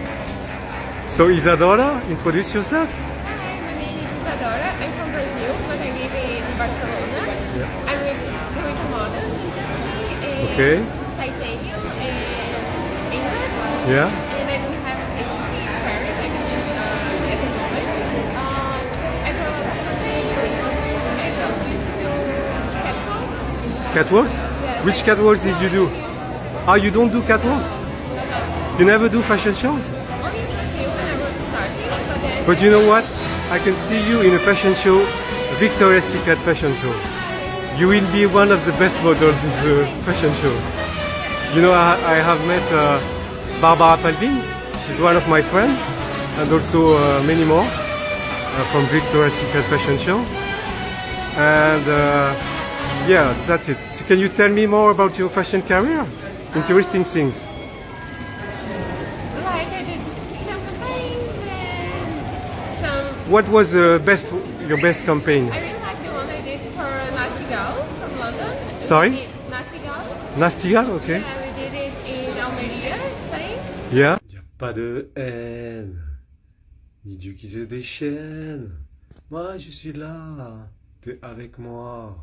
So Isadora, introduce yourself. Hi, my name is Isadora. I'm from Brazil, but I live in Barcelona. Yeah. I'm with models in Germany, and Okay. Titanium, and England. Yeah. And I don't have agency in Paris at the moment. I go to campaigns and concerts, and I used to do catwalks. Catwalks? Yes. Which catwalks did you do? Ah, you don't do catwalks? You never do fashion shows? Only in Brazil when I was starting, but then... But you know what? I can see you in a fashion show, Victoria's Secret fashion show. You will be one of the best models in the fashion shows. You know, I have met Barbara Palvin. She's one of my friends, and also many more from Victoria's Secret fashion show. And yeah, that's it. So can you tell me more about your fashion career? Interesting things. Like I did some campaigns and some... What was your best campaign? I really like the one I did for Nasty Gal from London. Sorry? We did Nasty Gal. Nasty Gal, okay. Yeah, we did it in Almeria, Spain. Yeah. Y a pas de haine, ni Dieu qui se déchaîne. Moi je suis là, t'es avec moi.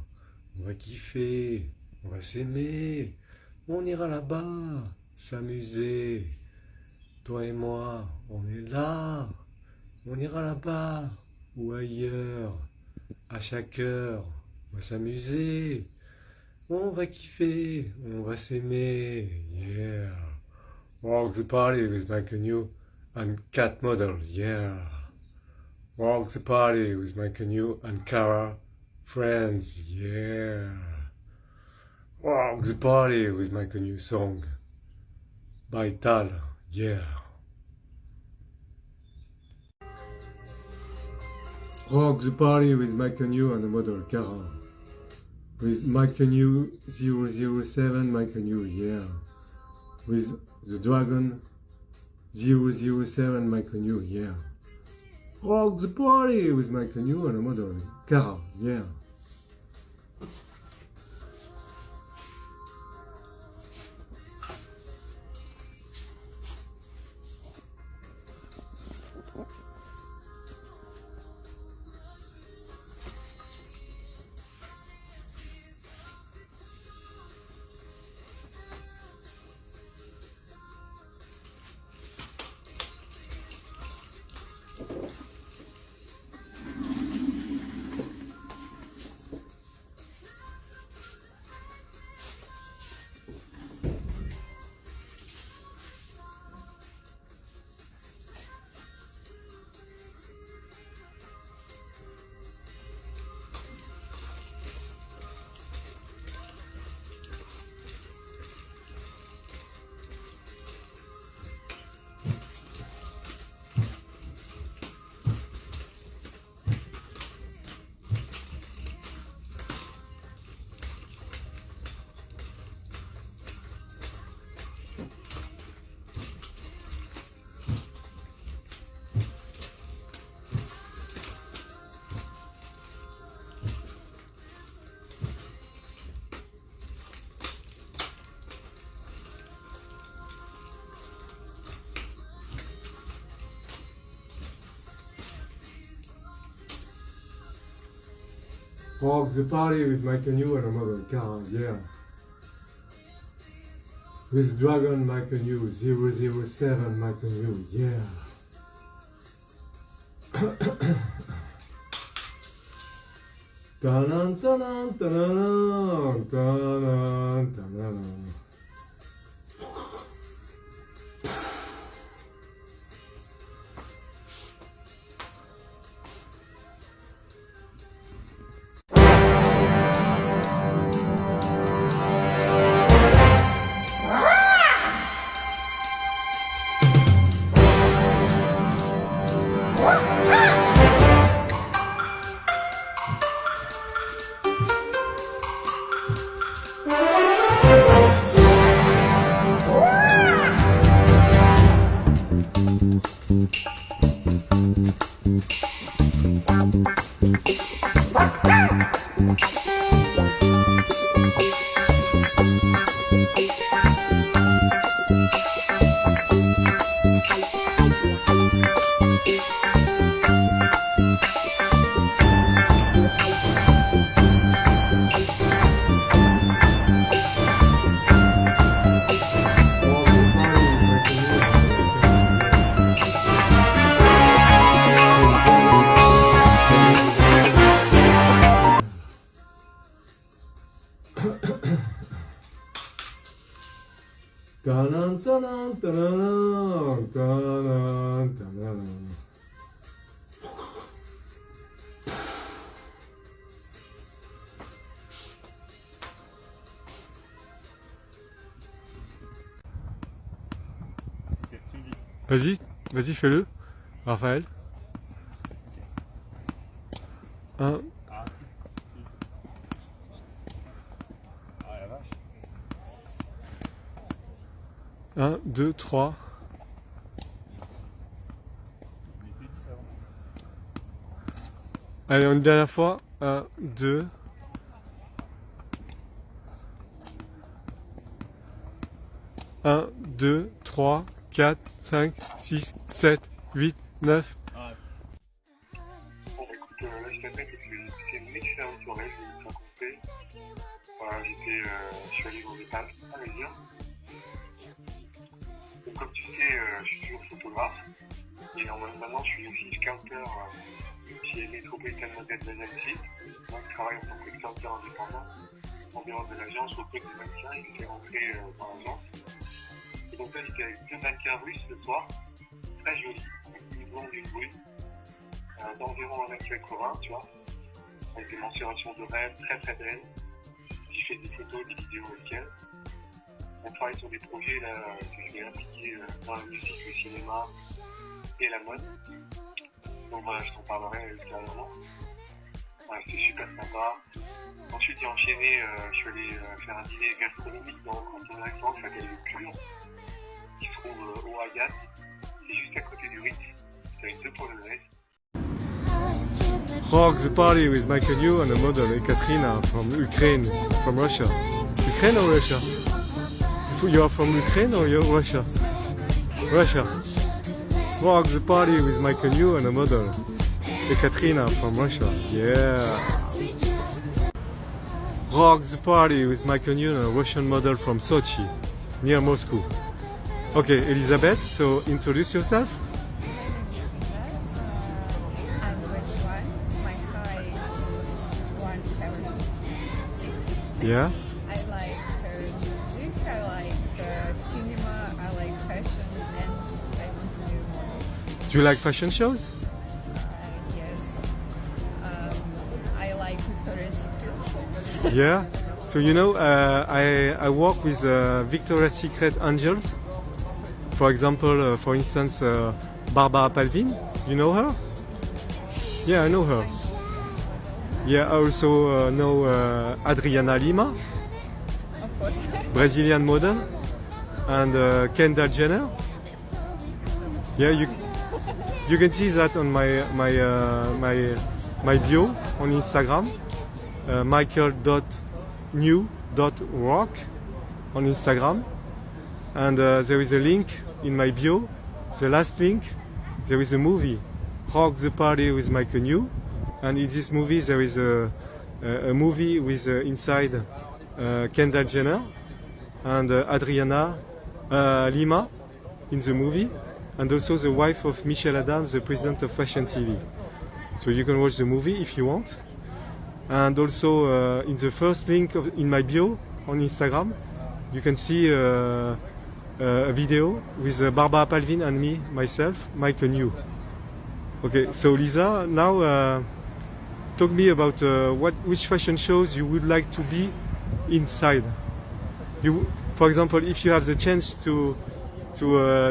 On va kiffer, on va s'aimer. On ira là-bas, s'amuser. Toi et moi, on est là. On ira là-bas ou ailleurs. À chaque heure, on va s'amuser. On va kiffer, on va s'aimer. Yeah. Walk the party with my canoe and cat model. Yeah. Walk the party with my canoe and Cara friends. Yeah. Walk the party with my canoe song by Tal. Yeah. Rock the party with my canoe and the model Cara. With my canoe 007, my canoe, yeah. With the dragon 007, my canoe, yeah. Rock the party with my canoe and the model Cara, yeah. Walk the party with my canoe and a model car, yeah. With dragon, my canoe 007, my canoe, yeah. Ta-nan, ta-nan, ta-nan, ta-nan, ta-nan. Ta-nan, ta-nan, ta-nan, ta-nan, ta-nan. Vas-y, vas-y, fais-le, Raphaël. 1. Un, 2, 3. Allez, une dernière fois. 1, 2. 1, 2, 3, 4, 5, 6, 7, 8, 9. C'était une excellente soirée, je vais vous raconter. Voilà, je suis allé au métal, à Mézières. Donc comme tu sais, je suis toujours photographe. Et maintenant, je suis aussi scouter chez Metropolitan Model Agency. Moi, je travaille en tant que scouter indépendant en dehors de l'agence auprès des mannequins et j'étais rentré dans l'agence. Et donc là, j'étais avec 2 mannequins russes ce soir, très jolis, avec une blonde et une brune, d'environ 1m80, tu vois, avec des mensurations de rêve très très belles. J'ai fait des photos, des vidéos avec elles. On travaille sur des projets là, que je vais impliquer dans la musique, le cinéma et la mode. Donc voilà, je t'en parlerai ultérieurement. Voilà, c'était super sympa. Ensuite, j'ai enchaîné, je suis allé faire un dîner gastronomique dans un restaurant qui s'appelle Le Cure, qui se trouve au Hayat. C'est juste à côté du Ritz. C'est avec 2 pots de graisse. Rock the party with Michael Yu and a model, Ekaterina from Ukraine, from Russia. Ukraine or Russia? You are from Ukraine or you're Russia? Russia. Rock the party with Michael Yu and a model, Ekaterina from Russia. Yeah. Rock the party with Michael Yu and a Russian model from Sochi, near Moscow. Okay, Elizabeth, so introduce yourself. I'm 21. My height is 176. Yeah. I like music, I like cinema, I like fashion, and I want to do more. Do you like fashion shows? Yes. I like Victoria's Secret shows. Yeah. So you know, I work with Victoria's Secret angels. For example, for instance, Barbara Palvin. You know her? Yeah, I know her. Yeah, I also know Adriana Lima, Of course. Brazilian model, and Kendall Jenner. Yeah, you can see that on my bio on Instagram, michael.new.rock on Instagram, and there is a link in my bio. The last link, there is a movie, Rock the Party with Michael New, and in this movie there is a movie with inside Kendall Jenner and Adriana Lima in the movie, and also the wife of Michelle Adams, the president of Fashion TV. So you can watch the movie if you want. And also in the first link in my bio on Instagram, you can see a video with Barbara Palvin and me, myself, Michael New. Okay, so Lisa, now talk me about which fashion shows you would like to be inside. For example, if you have the chance to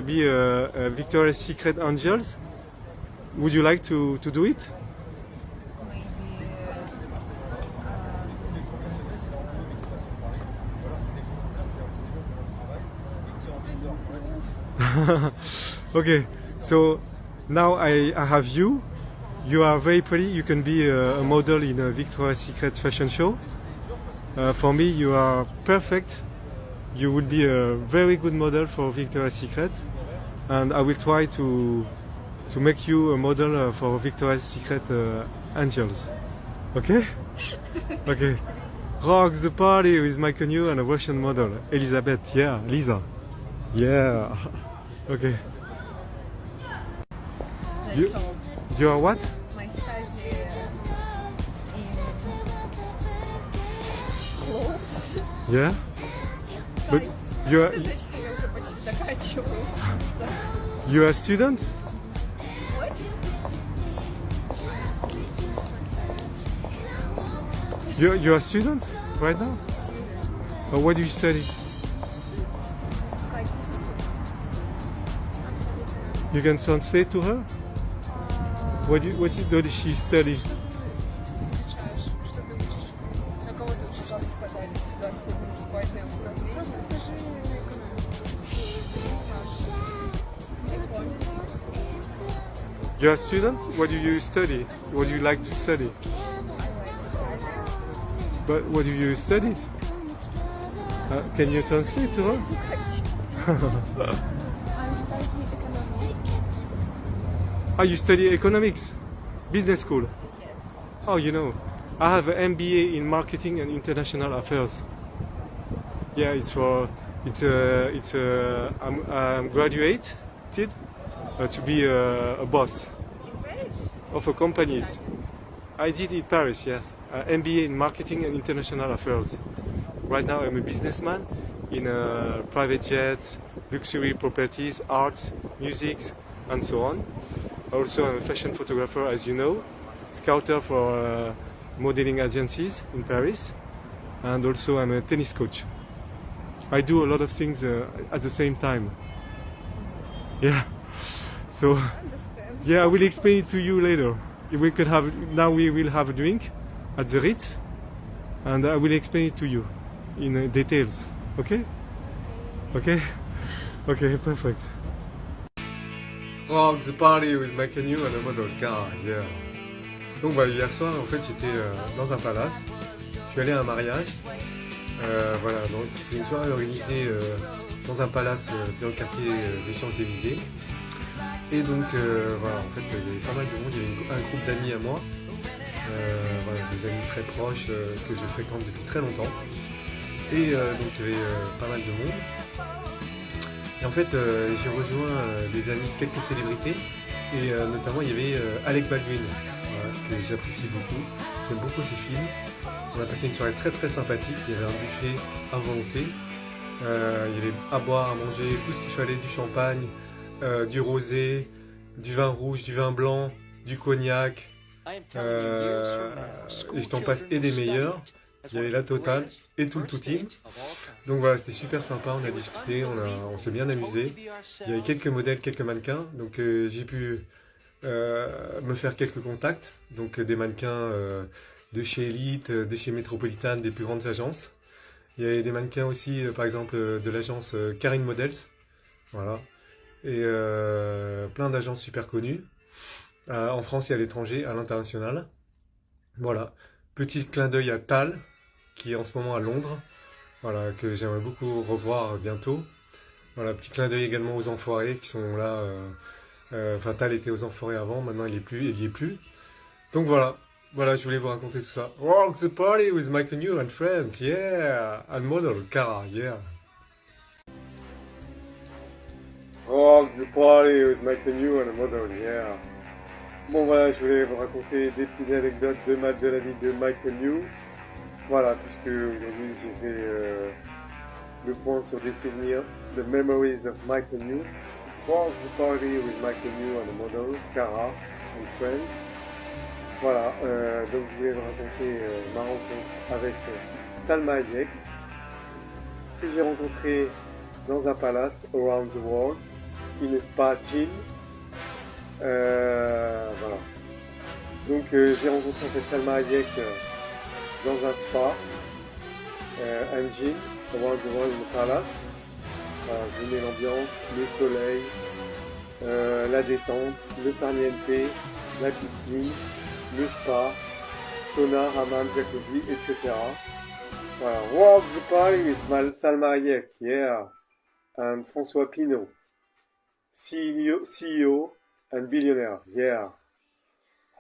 be a Victoria's Secret Angels, would you like to do it? Okay, so now I have you. You are very pretty. You can be a model in a Victoria's Secret fashion show. For me, you are perfect. You will be a very good model for Victoria's Secret, and I will try to make you a model for Victoria's Secret Angels. Okay? Okay. Rock the party with Michael New and a Russian model, Elizabeth. Yeah, Lisa. Yeah. Okay. You are what? My study in clothes. Yeah. But you are a student? What? You're a student right now? Or what do you study? You can translate to her? What does she study? You're a student? What do you study? What do you like to study? But what do you study? Can you translate to her? You study economics? Business school? Yes. Oh, you know, I have an MBA in Marketing and International Affairs. Yeah, I'm graduated to be a boss of a companies. I did in Paris, yes. MBA in Marketing and International Affairs. Right now I'm a businessman in private jets, luxury properties, arts, music, and so on. Also I'm a fashion photographer, as you know, scouter for modeling agencies in Paris, and also I'm a tennis coach. I do a lot of things at the same time. Yeah. So yeah, I will explain it to you later. We could have now. We will have a drink at the Ritz, and I will explain it to you in details. Okay? Okay? Okay, perfect. Rock the party with my canoe and a model car, yeah. Donc bah, hier soir, en fait, j'étais dans un palace. Je suis allé à un mariage. Voilà, donc c'est une soirée organisée dans un palace dans le quartier des Champs-Élysées. Et donc voilà, en fait il y avait pas mal de monde, il y avait un groupe d'amis à moi, voilà, des amis très proches que je fréquente depuis très longtemps. Et donc il y avait pas mal de monde. Et en fait j'ai rejoint des amis, quelques célébrités, et notamment il y avait Alec Baldwin, voilà, que j'apprécie beaucoup, j'aime beaucoup ses films. On a passé une soirée très très sympathique, il y avait un buffet à volonté, il y avait à boire, à manger, tout ce qu'il fallait, du champagne, du rosé, du vin rouge, du vin blanc, du cognac, et je t'en passe, et des meilleurs. Il y avait la totale et tout le tout team. Donc voilà, c'était super sympa, on a discuté, on s'est bien amusé. Il y avait quelques modèles, quelques mannequins, donc j'ai pu me faire quelques contacts, donc des mannequins de chez Elite, de chez Metropolitan, des plus grandes agences. Il y avait des mannequins aussi, par exemple, de l'agence Karine Models, voilà. Et plein d'agences super connues, en France et à l'étranger, à l'international. Voilà, petit clin d'œil à Tal, qui est en ce moment à Londres, voilà, que j'aimerais beaucoup revoir bientôt. Voilà, petit clin d'œil également aux Enfoirés qui sont là. Enfin, Tal était aux Enfoirés avant, maintenant il y est plus. Donc voilà, je voulais vous raconter tout ça. Rock the party with my canoe and friends, yeah, and model Cara, yeah. Rock the party with my canoe and a model, yeah. Bon voilà, je voulais vous raconter des petites anecdotes de la vie de my canoe. Voilà, puisque aujourd'hui j'ai fait le point sur des souvenirs, the memories of my canoe. Rock the party with my canoe and a model, Cara and friends. Voilà, donc je voulais vous raconter ma rencontre avec Salma Hayek, que j'ai rencontré dans un palace around the world, in a spa gym. Voilà. Donc j'ai rencontré en fait Salma Hayek dans un spa, un gym, around the world in a palace. Voilà, j'aimais l'ambiance, le soleil, la détente, le farniente, la piscine, le spa, sauna, hammam, jacuzzi, etc. Voilà, rock the party with Salma Hayek, yeah, and François Pinault, CEO and billionaire, yeah.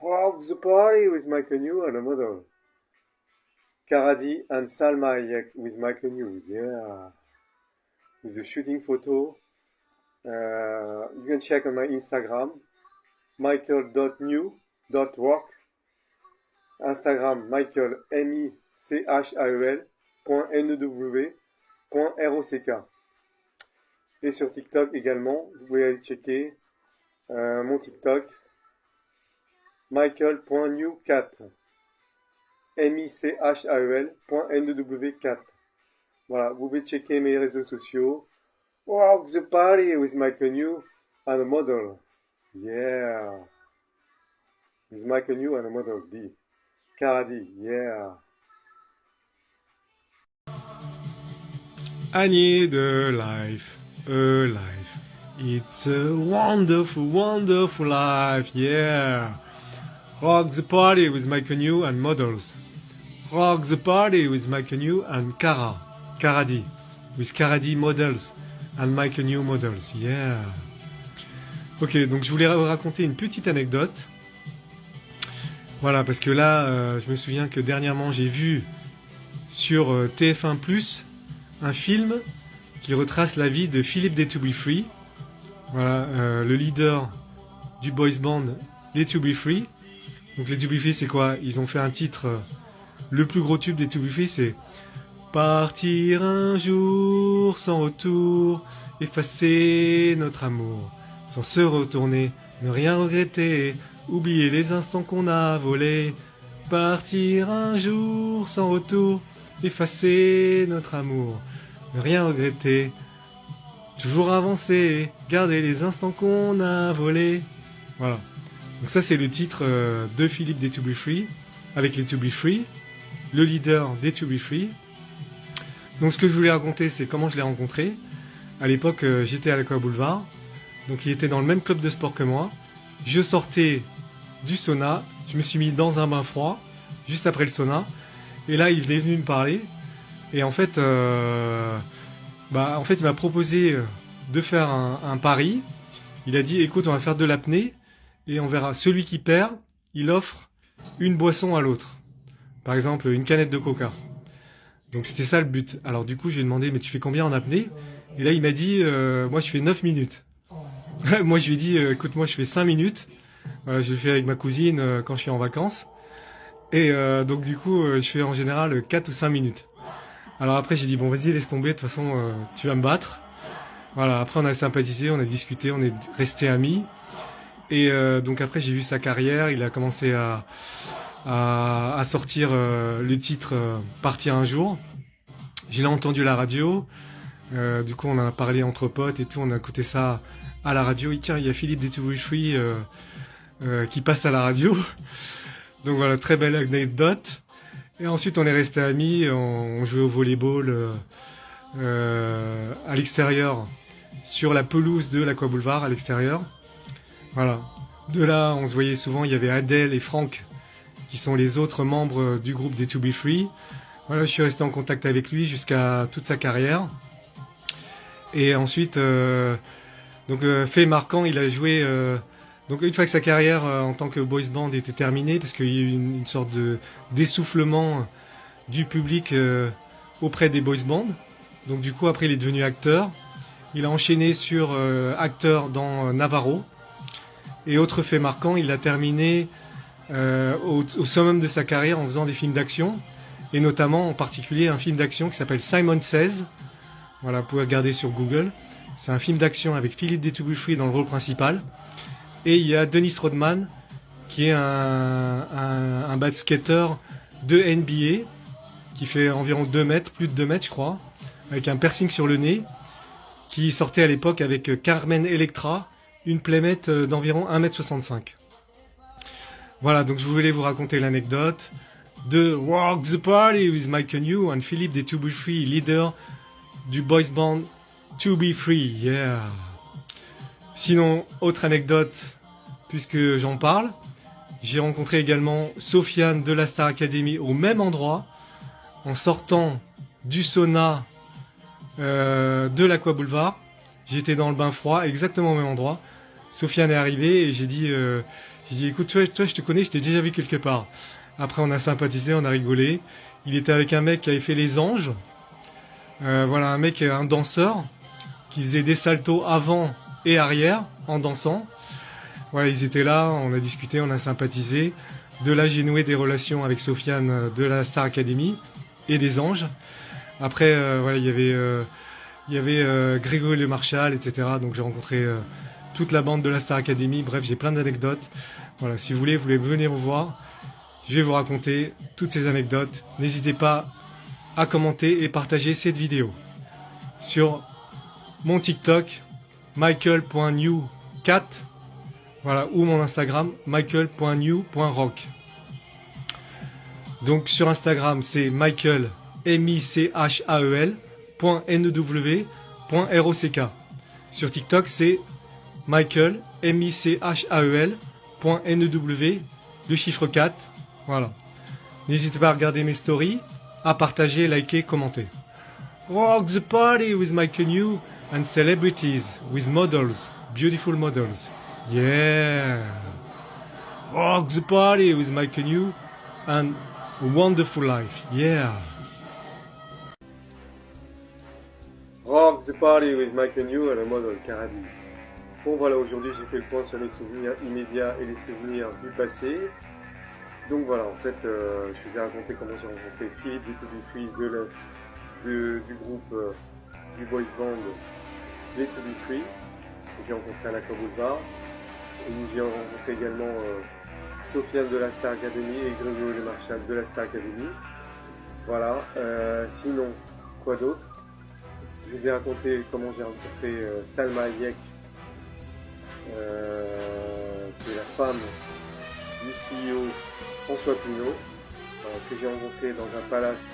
Rock the party with my canoe and a model. Karadi and Salma Hayek with my canoe, yeah. With a shooting photo. You can check on my Instagram, michael.new.rock. Instagram, Michael, michael.new.rock. Et sur TikTok également, vous pouvez aller checker mon TikTok, michael.new4, michael.new4. Voilà, vous pouvez checker mes réseaux sociaux. Wow, the party with my canoe and a model. Yeah. With my canoe and a model, D. Cardi, yeah. I need a life. It's a wonderful, wonderful life, yeah. Rock the party with my canoe and models. Rock the party with my canoe and Karadi. With Karadi models and my canoe models, yeah. Ok, donc je voulais vous raconter une petite anecdote. Voilà, parce que là, je me souviens que dernièrement, j'ai vu sur TF1+, un film qui retrace la vie de Philippe des To Be Free. Voilà, le leader du boys band les To Be Free. Donc les To Be Free, c'est quoi? Ils ont fait un titre, le plus gros tube des To Be Free, c'est Partir un jour sans retour, effacer notre amour, sans se retourner, ne rien regretter, oublier les instants qu'on a volés. Partir un jour sans retour, effacer notre amour, ne rien regretter, toujours avancer, garder les instants qu'on a volés. Voilà. Donc ça c'est le titre de Philippe des To Be Free, avec les To Be Free, le leader des To Be Free. Donc ce que je voulais raconter, c'est comment je l'ai rencontré. À l'époque, j'étais à l'Aqua Boulevard, donc il était dans le même club de sport que moi. Je sortais du sauna, je me suis mis dans un bain froid, juste après le sauna, et là il est venu me parler, et en fait, il m'a proposé de faire un pari. Il a dit, écoute, on va faire de l'apnée, et on verra, celui qui perd, il offre une boisson à l'autre. Par exemple, une canette de coca. Donc c'était ça le but. Alors du coup, je lui ai demandé, mais tu fais combien en apnée? Et là, il m'a dit, moi je fais 9 minutes. Moi je lui ai dit, écoute, moi je fais 5 minutes. Voilà, je le fais avec ma cousine quand je suis en vacances. Et donc du coup, je fais en général 4 ou 5 minutes. Alors après, j'ai dit, bon vas-y, laisse tomber, de toute façon, tu vas me battre. Voilà, après on a sympathisé, on a discuté, on est restés amis. Et donc après, j'ai vu sa carrière, il a commencé à sortir le titre Partir un jour. Je l'ai entendu à la radio, du coup on en a parlé entre potes et tout, on a écouté ça à la radio. Et tiens, il y a Philippe des To Be Free qui passe à la radio. Donc voilà, très belle anecdote. Et ensuite on est restés amis, on jouait au volleyball à l'extérieur, sur la pelouse de l'Aqua Boulevard à l'extérieur. Voilà. De là, on se voyait souvent, il y avait Adèle et Franck qui sont les autres membres du groupe des To Be Free. Voilà, je suis resté en contact avec lui jusqu'à toute sa carrière. Et ensuite, fait marquant, il a joué... donc une fois que sa carrière en tant que boys band était terminée, parce qu'il y a eu une sorte d'essoufflement du public auprès des boys bands. Donc du coup, après, il est devenu acteur. Il a enchaîné sur acteur dans Navarro. Et autre fait marquant, il a terminé... au summum de sa carrière en faisant des films d'action, et notamment en particulier un film d'action qui s'appelle Simon Says. Voilà, vous pouvez regarder sur Google. C'est un film d'action avec Philippe des To Be Free dans le rôle principal, et il y a Dennis Rodman qui est un basketteur de NBA qui fait environ 2 mètres, plus de 2 mètres je crois, avec un piercing sur le nez, qui sortait à l'époque avec Carmen Electra, une playmate d'environ 1m65. Voilà, donc je voulais vous raconter l'anecdote de Rock the Party with Mike and You and Philippe des To Be Free, leader du boys band To Be Free, yeah. Sinon, autre anecdote, puisque j'en parle, j'ai rencontré également Sofiane de la Star Academy au même endroit, en sortant du sauna de l'Aqua Boulevard. J'étais dans le bain froid, exactement au même endroit. Sofiane est arrivé et j'ai dit, écoute, toi, je te connais, je t'ai déjà vu quelque part. Après, on a sympathisé, on a rigolé. Il était avec un mec qui avait fait les anges. Voilà, un danseur, qui faisait des saltos avant et arrière, en dansant. Voilà, ils étaient là, on a discuté, on a sympathisé. De là, j'ai noué des relations avec Sofiane de la Star Academy et des anges. Après, voilà, il y avait Grégory Le Marchal, etc. Donc j'ai rencontré toute la bande de la Star Academy. Bref, j'ai plein d'anecdotes. Voilà, si vous voulez venir me voir, je vais vous raconter toutes ces anecdotes. N'hésitez pas à commenter et partager cette vidéo sur mon TikTok michael.new4, voilà, ou mon Instagram michael.new.rock. Donc sur Instagram c'est Michael michael.new.rock. Sur TikTok c'est Michael michael.new, le chiffre 4. Voilà. N'hésitez pas à regarder mes stories, à partager, liker, commenter. Rock the party with Mike and You and celebrities with models, beautiful models. Yeah. rock the party with Mike and you, and a wonderful life. Yeah. Rock the party with Mike and you à la mode Caradi. Bon voilà, aujourd'hui j'ai fait le point sur les souvenirs immédiats et les souvenirs du passé. Donc voilà, en fait, je vous ai raconté comment j'ai rencontré Philippe du To Be Free du groupe du boys band les To Be Free. J'ai rencontré à l'Aqua Boulevard. Et j'ai rencontré également Sofiane de la Star Academy et Grégory Marchal de la Star Academy. Voilà, sinon, quoi d'autre? Je vous ai raconté comment j'ai rencontré Salma Hayek, qui est la femme du CEO François Pinault, que j'ai rencontré dans un palace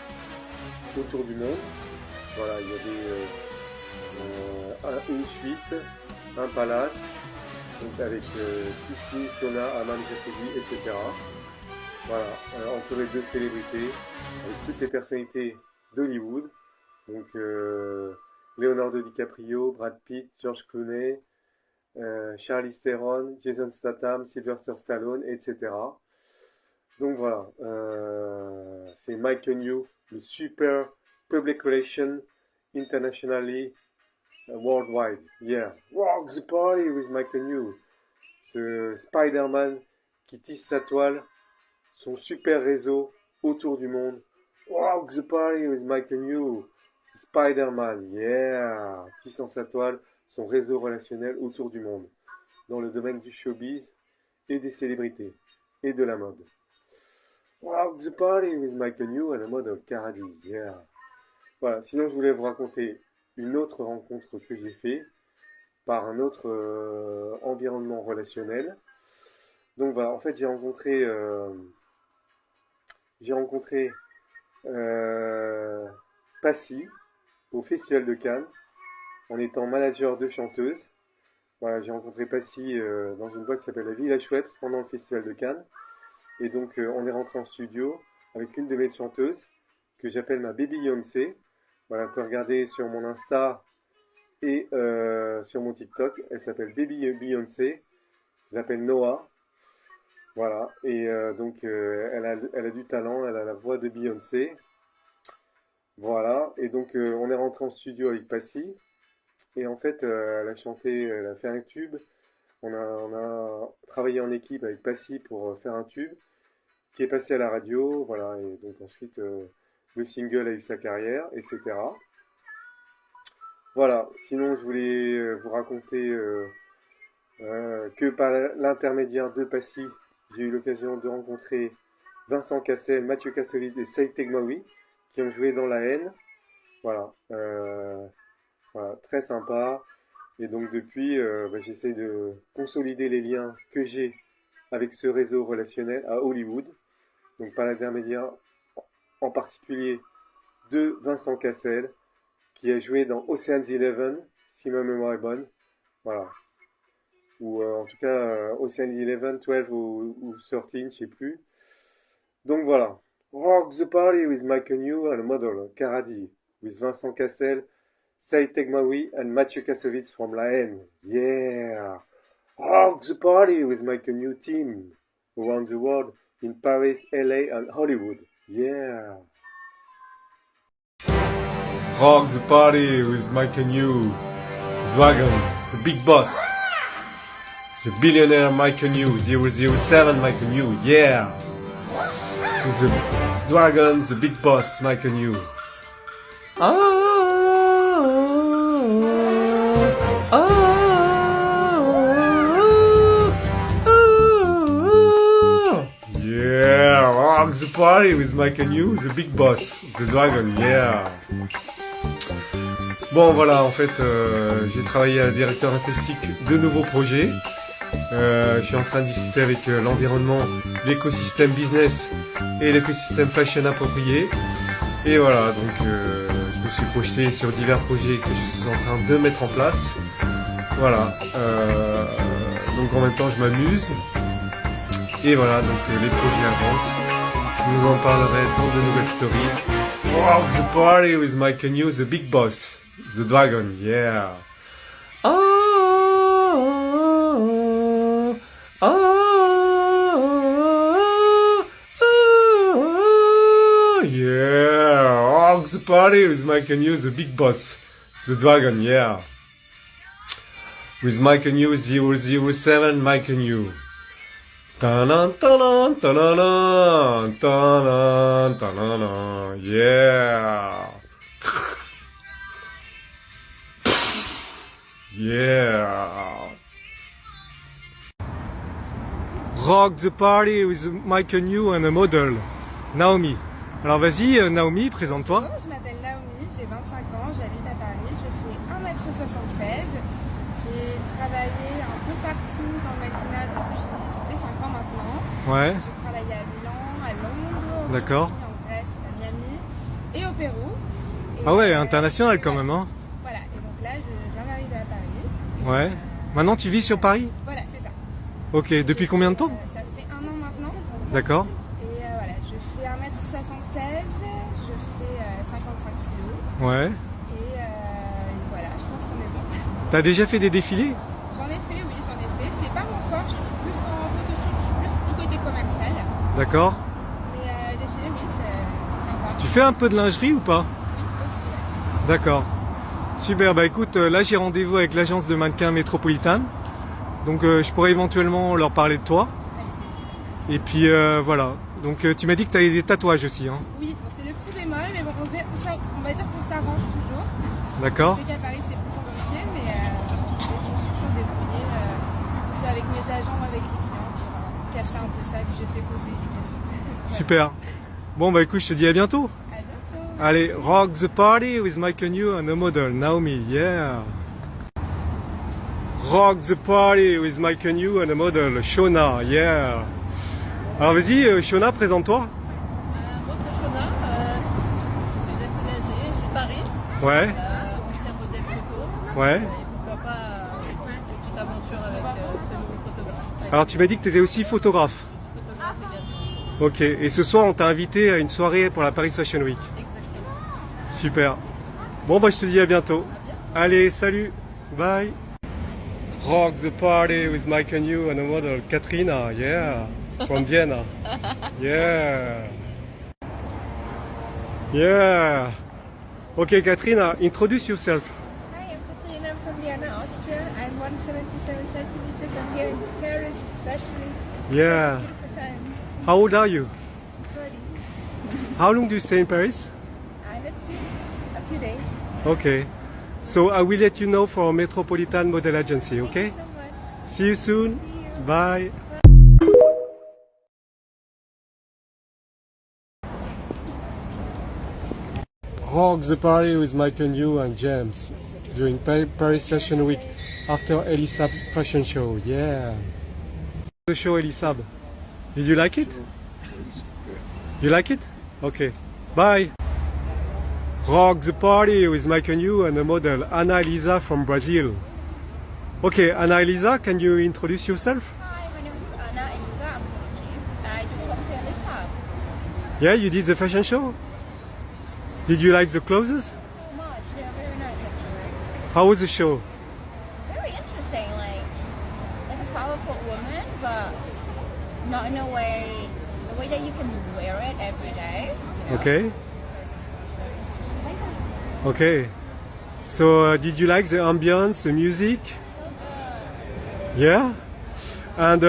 autour du monde. Voilà, il y avait une suite, un palace, donc avec piscine, sauna, hammam, jacuzzi, etc. Voilà, entouré de célébrités, avec toutes les personnalités d'Hollywood. Donc Leonardo DiCaprio, Brad Pitt, George Clooney, Charlize Theron, Jason Statham, Sylvester Stallone, etc. Donc voilà, c'est Mike and You, le Super Public Relation Internationally Worldwide. Yeah, rock the party with Mike and You. Ce Spider-Man qui tisse sa toile, son super réseau autour du monde. Rock the party with Mike and You. Spider-Man, yeah, tissant sa toile, son réseau relationnel autour du monde, dans le domaine du showbiz et des célébrités et de la mode. Rock the party with Mike and You à la mode of Caradi, yeah. Voilà, sinon je voulais vous raconter une autre rencontre que j'ai fait par un autre environnement relationnel. Donc voilà, en fait j'ai rencontré Passy au Festival de Cannes, en étant manager de chanteuse. Voilà, j'ai rencontré Passy dans une boîte qui s'appelle la Village Webs pendant le Festival de Cannes. Et donc on est rentré en studio avec une de mes chanteuses que j'appelle ma Baby Beyoncé. Voilà, vous pouvez regarder sur mon Insta et sur mon TikTok. Elle s'appelle Baby Beyoncé. Je l'appelle Noah. Voilà, et donc elle a du talent, elle a la voix de Beyoncé. Voilà, et donc on est rentré en studio avec Passy, et en fait elle a chanté, elle a fait un tube, on a travaillé en équipe avec Passy pour faire un tube, qui est passé à la radio, voilà, et donc ensuite le single a eu sa carrière, etc. Voilà, sinon je voulais vous raconter que par l'intermédiaire de Passy, j'ai eu l'occasion de rencontrer Vincent Cassel, Mathieu Kassovitz et Saïd Tegmaoui, qui ont joué dans La Haine. Voilà, voilà, très sympa. Et donc depuis, j'essaie de consolider les liens que j'ai avec ce réseau relationnel à Hollywood. Donc par l'intermédiaire en particulier de Vincent Cassel, qui a joué dans Ocean's 11, si ma mémoire est bonne. Voilà. Ou en tout cas Ocean's 11, 12 ou 13, je ne sais plus. Donc voilà. Rock the party with Mike and You and model Caradi with Vincent Cassel, Saïd Tegmaoui and Mathieu Kassovitz from La Haine. Yeah! Rock the party with Mike and You team around the world in Paris, LA and Hollywood. Yeah! Rock the party with Mike and You, the dragon, the big boss, the billionaire Mike and You, 007 Mike and You, yeah! The dragon, the big boss, Mike and You. Yeah, rock the party with Mike and You, the big boss, the dragon, yeah. Bon voilà, en fait, j'ai travaillé à directeur artistique de nouveaux projets. Je suis en train de discuter avec l'environnement, l'écosystème business et l'écosystème fashion approprié. Et voilà, donc je me suis projeté sur divers projets que je suis en train de mettre en place. Voilà, donc en même temps je m'amuse. Et voilà, donc les projets avancent. Je vous en parlerai dans de nouvelles stories. Rock the party with Mike and You, the big boss, the dragon, yeah. Oh, oh, oh. party with Mike and you, the big boss. The dragon, yeah. With Mike and you, 007, Mike and you. Ta-nan, ta-nan, ta-nan, ta-nan, ta-nan, yeah. Yeah. Rock the party with Mike and you and a model, Naomi. Alors vas-y, Naomi, présente-toi. Bonjour, je m'appelle Naomi, j'ai 25 ans, j'habite à Paris, je fais 1m76. J'ai travaillé un peu partout dans le mannequinat depuis 5 ans maintenant. Ouais. J'ai travaillé à Milan, à Londres, D'accord. en Grèce, à Miami et au Pérou. Et ah ouais, international quand même, hein. Voilà, et donc là, je viens d'arriver à Paris. Ouais. Maintenant, tu vis sur Paris? Voilà, c'est ça. Ok, depuis combien de temps? Ça fait 1 an maintenant. D'accord. Et voilà, je fais 1m76, je fais 55 kg. Ouais. Et voilà, je pense qu'on est bon. T'as déjà fait des défilés? J'en ai fait, oui, j'en ai fait. C'est pas mon fort, je suis plus en photoshoot, je suis plus du côté commercial. D'accord. Mais défilé, oui, c'est sympa. Tu fais un peu de lingerie ou pas? Oui, aussi. D'accord. Super, bah écoute, là j'ai rendez-vous avec l'agence de mannequins métropolitaine. Donc je pourrais éventuellement leur parler de toi. Et puis voilà. Donc tu m'as dit que tu avais des tatouages aussi, hein? Oui, bon, c'est le petit bémol, mais bon, on va dire qu'on s'arrange toujours. D'accord. Je sais qu'à Paris c'est plus compliqué, mais je suis toujours débrouillée, que ce soit avec mes agents ou avec les clients, pour cacher un peu ça, puis je sais poser les cacher. Super. Bon bah écoute, je te dis à bientôt. À bientôt. Allez, rock the party with Mike and you and a model, Naomi, yeah. Rock the party with Mike and you and a model, Shona, yeah. Alors vas-y, Shona, présente-toi. Moi c'est Shona, je suis décédée, je suis de Paris. Ouais. Ancien modèle photo. Ouais. Et pourquoi pas une petite aventure avec ce nouveau photographe. Alors tu m'as dit que tu étais aussi photographe. Ok, et ce soir on t'a invité à une soirée pour la Paris Fashion Week. Exactement. Super. Bon bah je te dis à bientôt. Allez, salut, bye. Rock the party with Mike and you and a model, Katrina, yeah, from Vienna. Yeah. Yeah. Okay, Katrina, introduce yourself. Hi, I'm Katrina, I'm from Vienna, Austria. I'm 177 centimeters. I'm here in Paris, especially. Yeah. It's a beautiful time. How old are you? 30. How long do you stay in Paris? Let's see, a few days. Okay. So I will let you know for Metropolitan Model Agency, okay? Thank you so much. See you soon. Bye. Rock the party with Mike and you and James during Paris Fashion Week after Elisab fashion show. Yeah. The show Elisab. Did you like it? You like it? Okay. Bye. Rock the party with Mike and you and a model, Ana Elisa from Brazil. Okay, Ana Elisa, can you introduce yourself? Hi, my name is Ana Elisa. I'm 22. I just walked to Elisab. Yeah, you did the fashion show? Did you like the clothes? So much. Yeah, very nice actually. How was the show? Very interesting. Like a powerful woman, but not in a way, the way that you can wear it every day. You know? Okay. So it's very interesting. Okay. So did you like the ambience, the music? So good. Yeah? And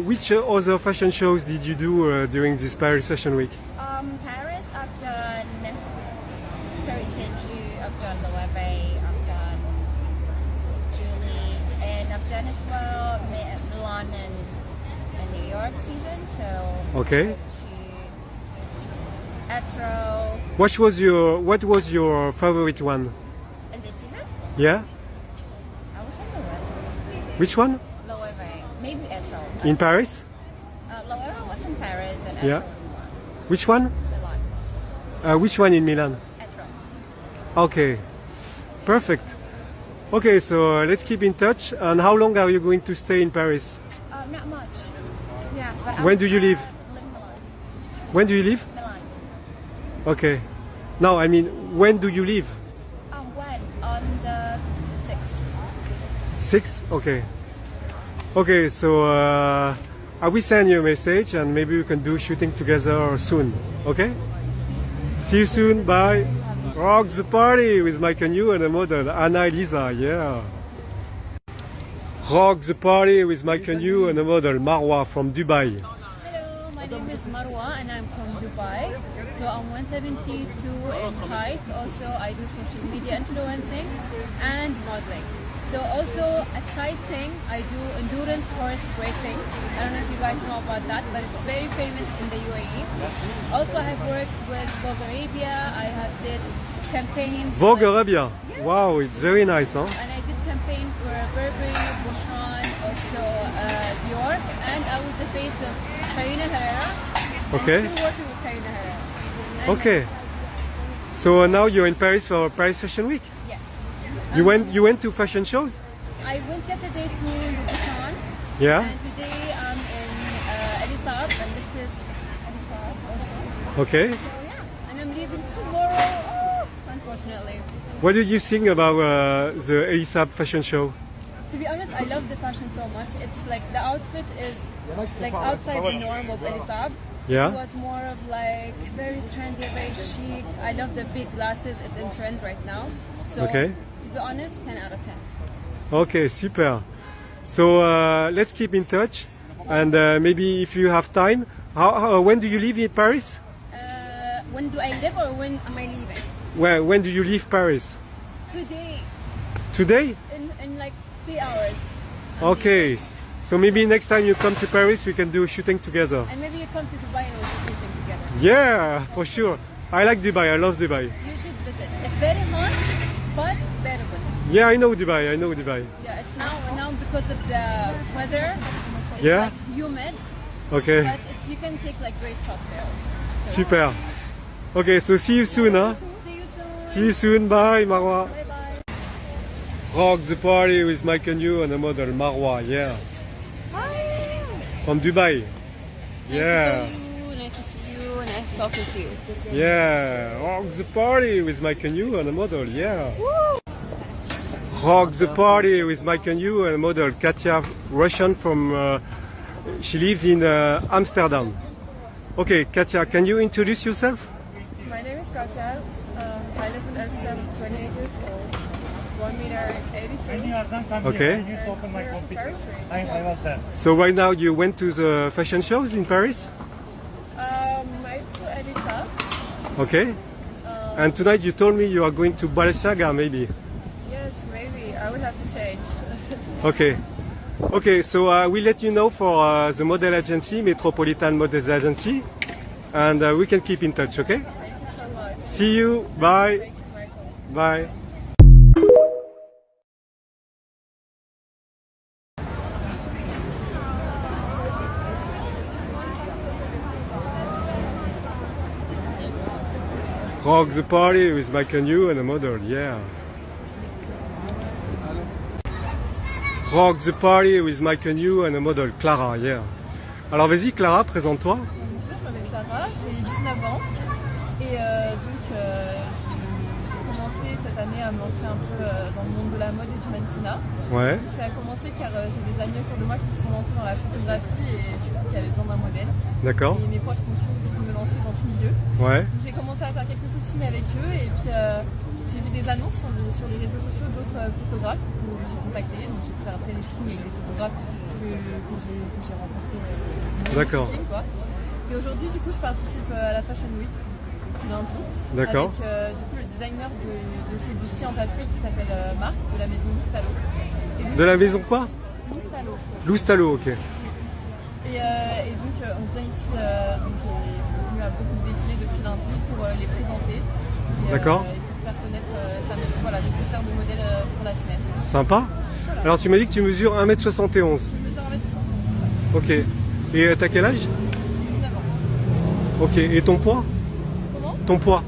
which other fashion shows did you do during this Paris Fashion Week? Paris, I've done Terry Sinju, I've done Loewe, I've done Julie, and I've done as well Milan and New York season. So Okay. Etro. What was your favorite one? In this season? Yeah? I would say Loewe. Which one? Loewe, maybe Etro. In Paris? Loewe was in Paris and Etro Yeah. was in Milan. Which one? Which one in Milan? Etro. Okay. Perfect. Okay, so let's keep in touch. And how long are you going to stay in Paris? Not much. Yeah. But When do you leave? live in Milan. When do you leave? Milan. Okay. No, I mean, when do you leave? When? On the 6th. 6? Okay. Okay, so I will send you a message and maybe we can do shooting together soon. Okay? See you soon. Bye. Rock the party with Mike and you and a model, Anna Elisa, yeah. Rock the party with Mike and you and a model, Marwa from Dubai. Hello, my name is Marwa and I'm from Dubai. So I'm 172 in height. Also, I do social media influencing and modeling. So also a side thing, I do endurance horse racing. I don't know if you guys know about that, but it's very famous in the UAE. Also, I have worked with Vogue Arabia. I have did campaigns. Vogue Arabia? Yes. Wow, it's very nice, huh? And I did campaign for Burberry, Boucheron, also Dior, and I was the face of Carolina Herrera. Okay. I'm still working with Carolina Herrera. And okay. So now you're in Paris for Paris Fashion Week? Yes. You went to fashion shows? I went yesterday to Boucheron. Yeah. And today I'm in Elisab, and this is Elisab also. Okay. So yeah, and I'm leaving tomorrow, unfortunately. What did you think about the Elisab fashion show? To be honest, I love the fashion so much. It's like the outfit is like outside the norm of Elisab. Yeah. It was more of like very trendy, very chic. I love the big glasses. It's in trend right now. So okay. To be honest, 10 out of 10. Okay, super. So let's keep in touch, and maybe if you have time, when do you leave in Paris? When do I live or when am I leaving? When do you leave Paris? Today. Today? In like 3 hours. Okay. So maybe next time you come to Paris, we can do shooting together. And maybe you come to Dubai and we'll do shooting together. Yeah, for sure. I like Dubai. I love Dubai. You should visit. It's very hot, but bearable. Yeah, I know Dubai. I know Dubai. Yeah, it's now because of the weather. It's yeah. Like humid. Okay. But you can take like great shots there also. So super. Okay, so see you soon, huh? See you soon. See you soon. Bye, Marwa. Bye bye. Rock the party with Mike and you and the model Marwa. Yeah. Hi. From Dubai. Yeah. Nice to see you. Nice talking to you. Yeah. Rock the party with Mike and you and the model. Yeah. Woo. Rock the party with Mike and you and the model Katia, Russian from. She lives in Amsterdam. Okay, Katia, can you introduce yourself? My name is Katia. I live in Amsterdam, 28 years old. 1 meter 82. Okay. Paris. So right now you went to the fashion shows in Paris? I to Elisa. Okay. And tonight you told me you are going to Balenciaga, maybe? Yes, maybe. I would have to change. Okay. Okay, so we'll let you know for the model agency, Metropolitan Models Agency, and we can keep in touch, okay? Thank you so much. See you. Bye. Thank you, Bye. Rock the party with Mike and you and a model, yeah. Rock the party with Mike and you and a model, Clara, yeah. Alors vas-y Clara, présente-toi. Bonjour, je m'appelle Clara, j'ai 19 ans et donc j'ai commencé cette année à me lancer un peu dans le monde de la mode et du mannequinat. Ouais. Ça a commencé car j'ai des amis autour de moi qui se sont lancés dans la photographie et je trouve qu'il y avait besoin d'un modèle. D'accord. Et mes proches m'ont toujours dit de me lancer dans ce milieu. Ouais. J'ai commencé à faire quelques shootings avec eux et puis j'ai vu des annonces sur les réseaux sociaux d'autres photographes que j'ai contactés. Donc j'ai pu faire après les shootings avec des photographes que j'ai rencontrés dans les shootings, quoi. Et aujourd'hui du coup je participe à la Fashion Week lundi. D'accord. Avec du coup le designer de ces bustiers en papier qui s'appelle Marc de la maison Loustalo. De la maison quoi? Loustalo. Loustalo, ok. Et donc on vient ici, donc on est venu à beaucoup de défilés depuis lundi pour les présenter. D'accord. Et pour faire connaître sa maison. Voilà, donc je sers de modèle pour la semaine. Sympa. Voilà. Alors tu m'as dit que tu mesures 1m71. Je mesure 1m71, c'est ça. Ok. Et t'as quel âge? 19 ans. Ok. Et ton poids? Comment? Ton poids?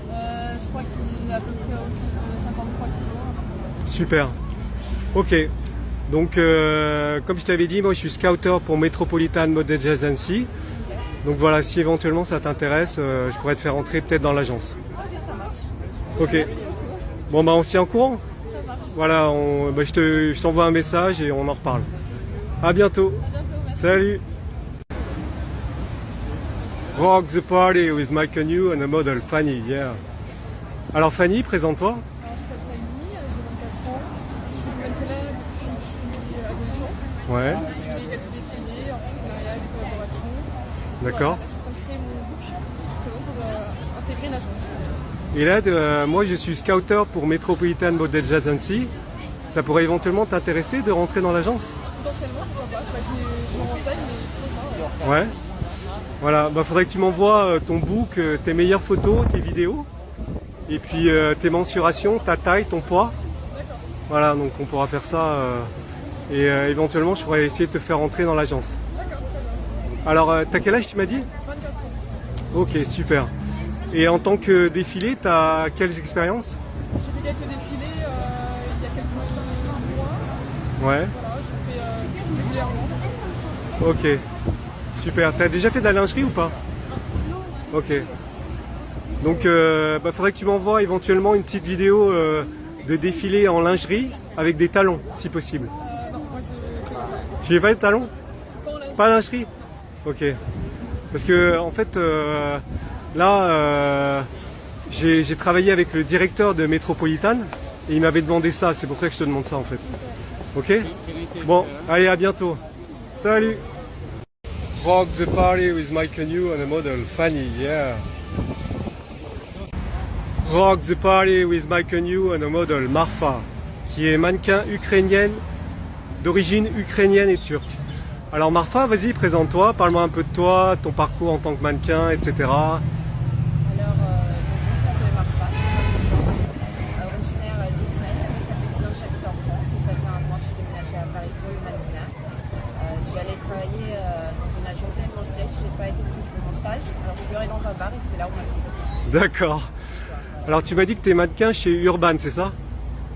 Je crois qu'il est à peu près autour de 53 kg. Super. Ok. Donc, comme je t'avais dit, moi je suis scouter pour Metropolitan Models Agency. Donc voilà, si éventuellement ça t'intéresse, je pourrais te faire entrer peut-être dans l'agence. Ok, ça marche. Ok. Merci beaucoup. Bon bah on s'y est en courant. Ça marche. Voilà, je t'envoie un message et on en reparle. À bientôt. À bientôt, merci. Salut. Rock the party with Mike and you and a model, Fanny, yeah. Alors Fanny, présente-toi. Alors, je m'appelle Fanny, j'ai 24 ans. Je fais du mannequinat depuis que je suis adolescente. Ouais. Je fais quelques défilés, en partenariat, des collaborations. D'accord. Voilà, je suis en train de créer mon look justement pour intégrer une agence. Et là, moi je suis scouter pour Metropolitan Model Agency. Ça pourrait éventuellement t'intéresser de rentrer dans l'agence? Potentiellement, pourquoi pas. Je me renseigne, mais pourquoi pas. Ouais. Voilà, faudrait que tu m'envoies ton book, tes meilleures photos, tes vidéos, et puis tes mensurations, ta taille, ton poids. Voilà, donc on pourra faire ça, et éventuellement je pourrais essayer de te faire rentrer dans l'agence. Alors, t'as quel âge tu m'as dit? 24 ans. Ok, super. Et en tant que défilé, t'as quelles expériences? J'ai fait quelques défilés il y a quelques mois. Ouais. Voilà, je fais régulièrement. Ok, super. T'as déjà fait de la lingerie ou pas? Ok. Donc, faudrait que tu m'envoies éventuellement une petite vidéo de défilé en lingerie avec des talons, si possible. Non, moi je fais pas ça. Tu fais pas de talons? Pas en lingerie. Pas lingerie? Ok. Parce que, en fait, là, j'ai travaillé avec le directeur de Metropolitan et il m'avait demandé ça. C'est pour ça que je te demande ça, en fait. Ok? Bon, allez, à bientôt. Salut! Rock the party with my canoe and a model, Fanny, yeah. Rock the party with my canoe and a model, Marfa, qui est mannequin ukrainienne, d'origine ukrainienne et turque. Alors Marfa, vas-y, présente-toi, parle-moi un peu de toi, ton parcours en tant que mannequin, etc. Alors, je m'appelle Marfa, originaire d'Ukraine. Ça fait 10 ans que j'habite en France et ça fait un mois que j'ai déménagé à Paris pour le mannequinat. Je suis allée travailler dans une agence événementielle, je n'ai pas été prise pour mon stage. Alors je suis allée dans un bar et c'est là où on m'a trouvé. D'accord. Alors tu m'as dit que tu es mannequin chez Urban, c'est ça?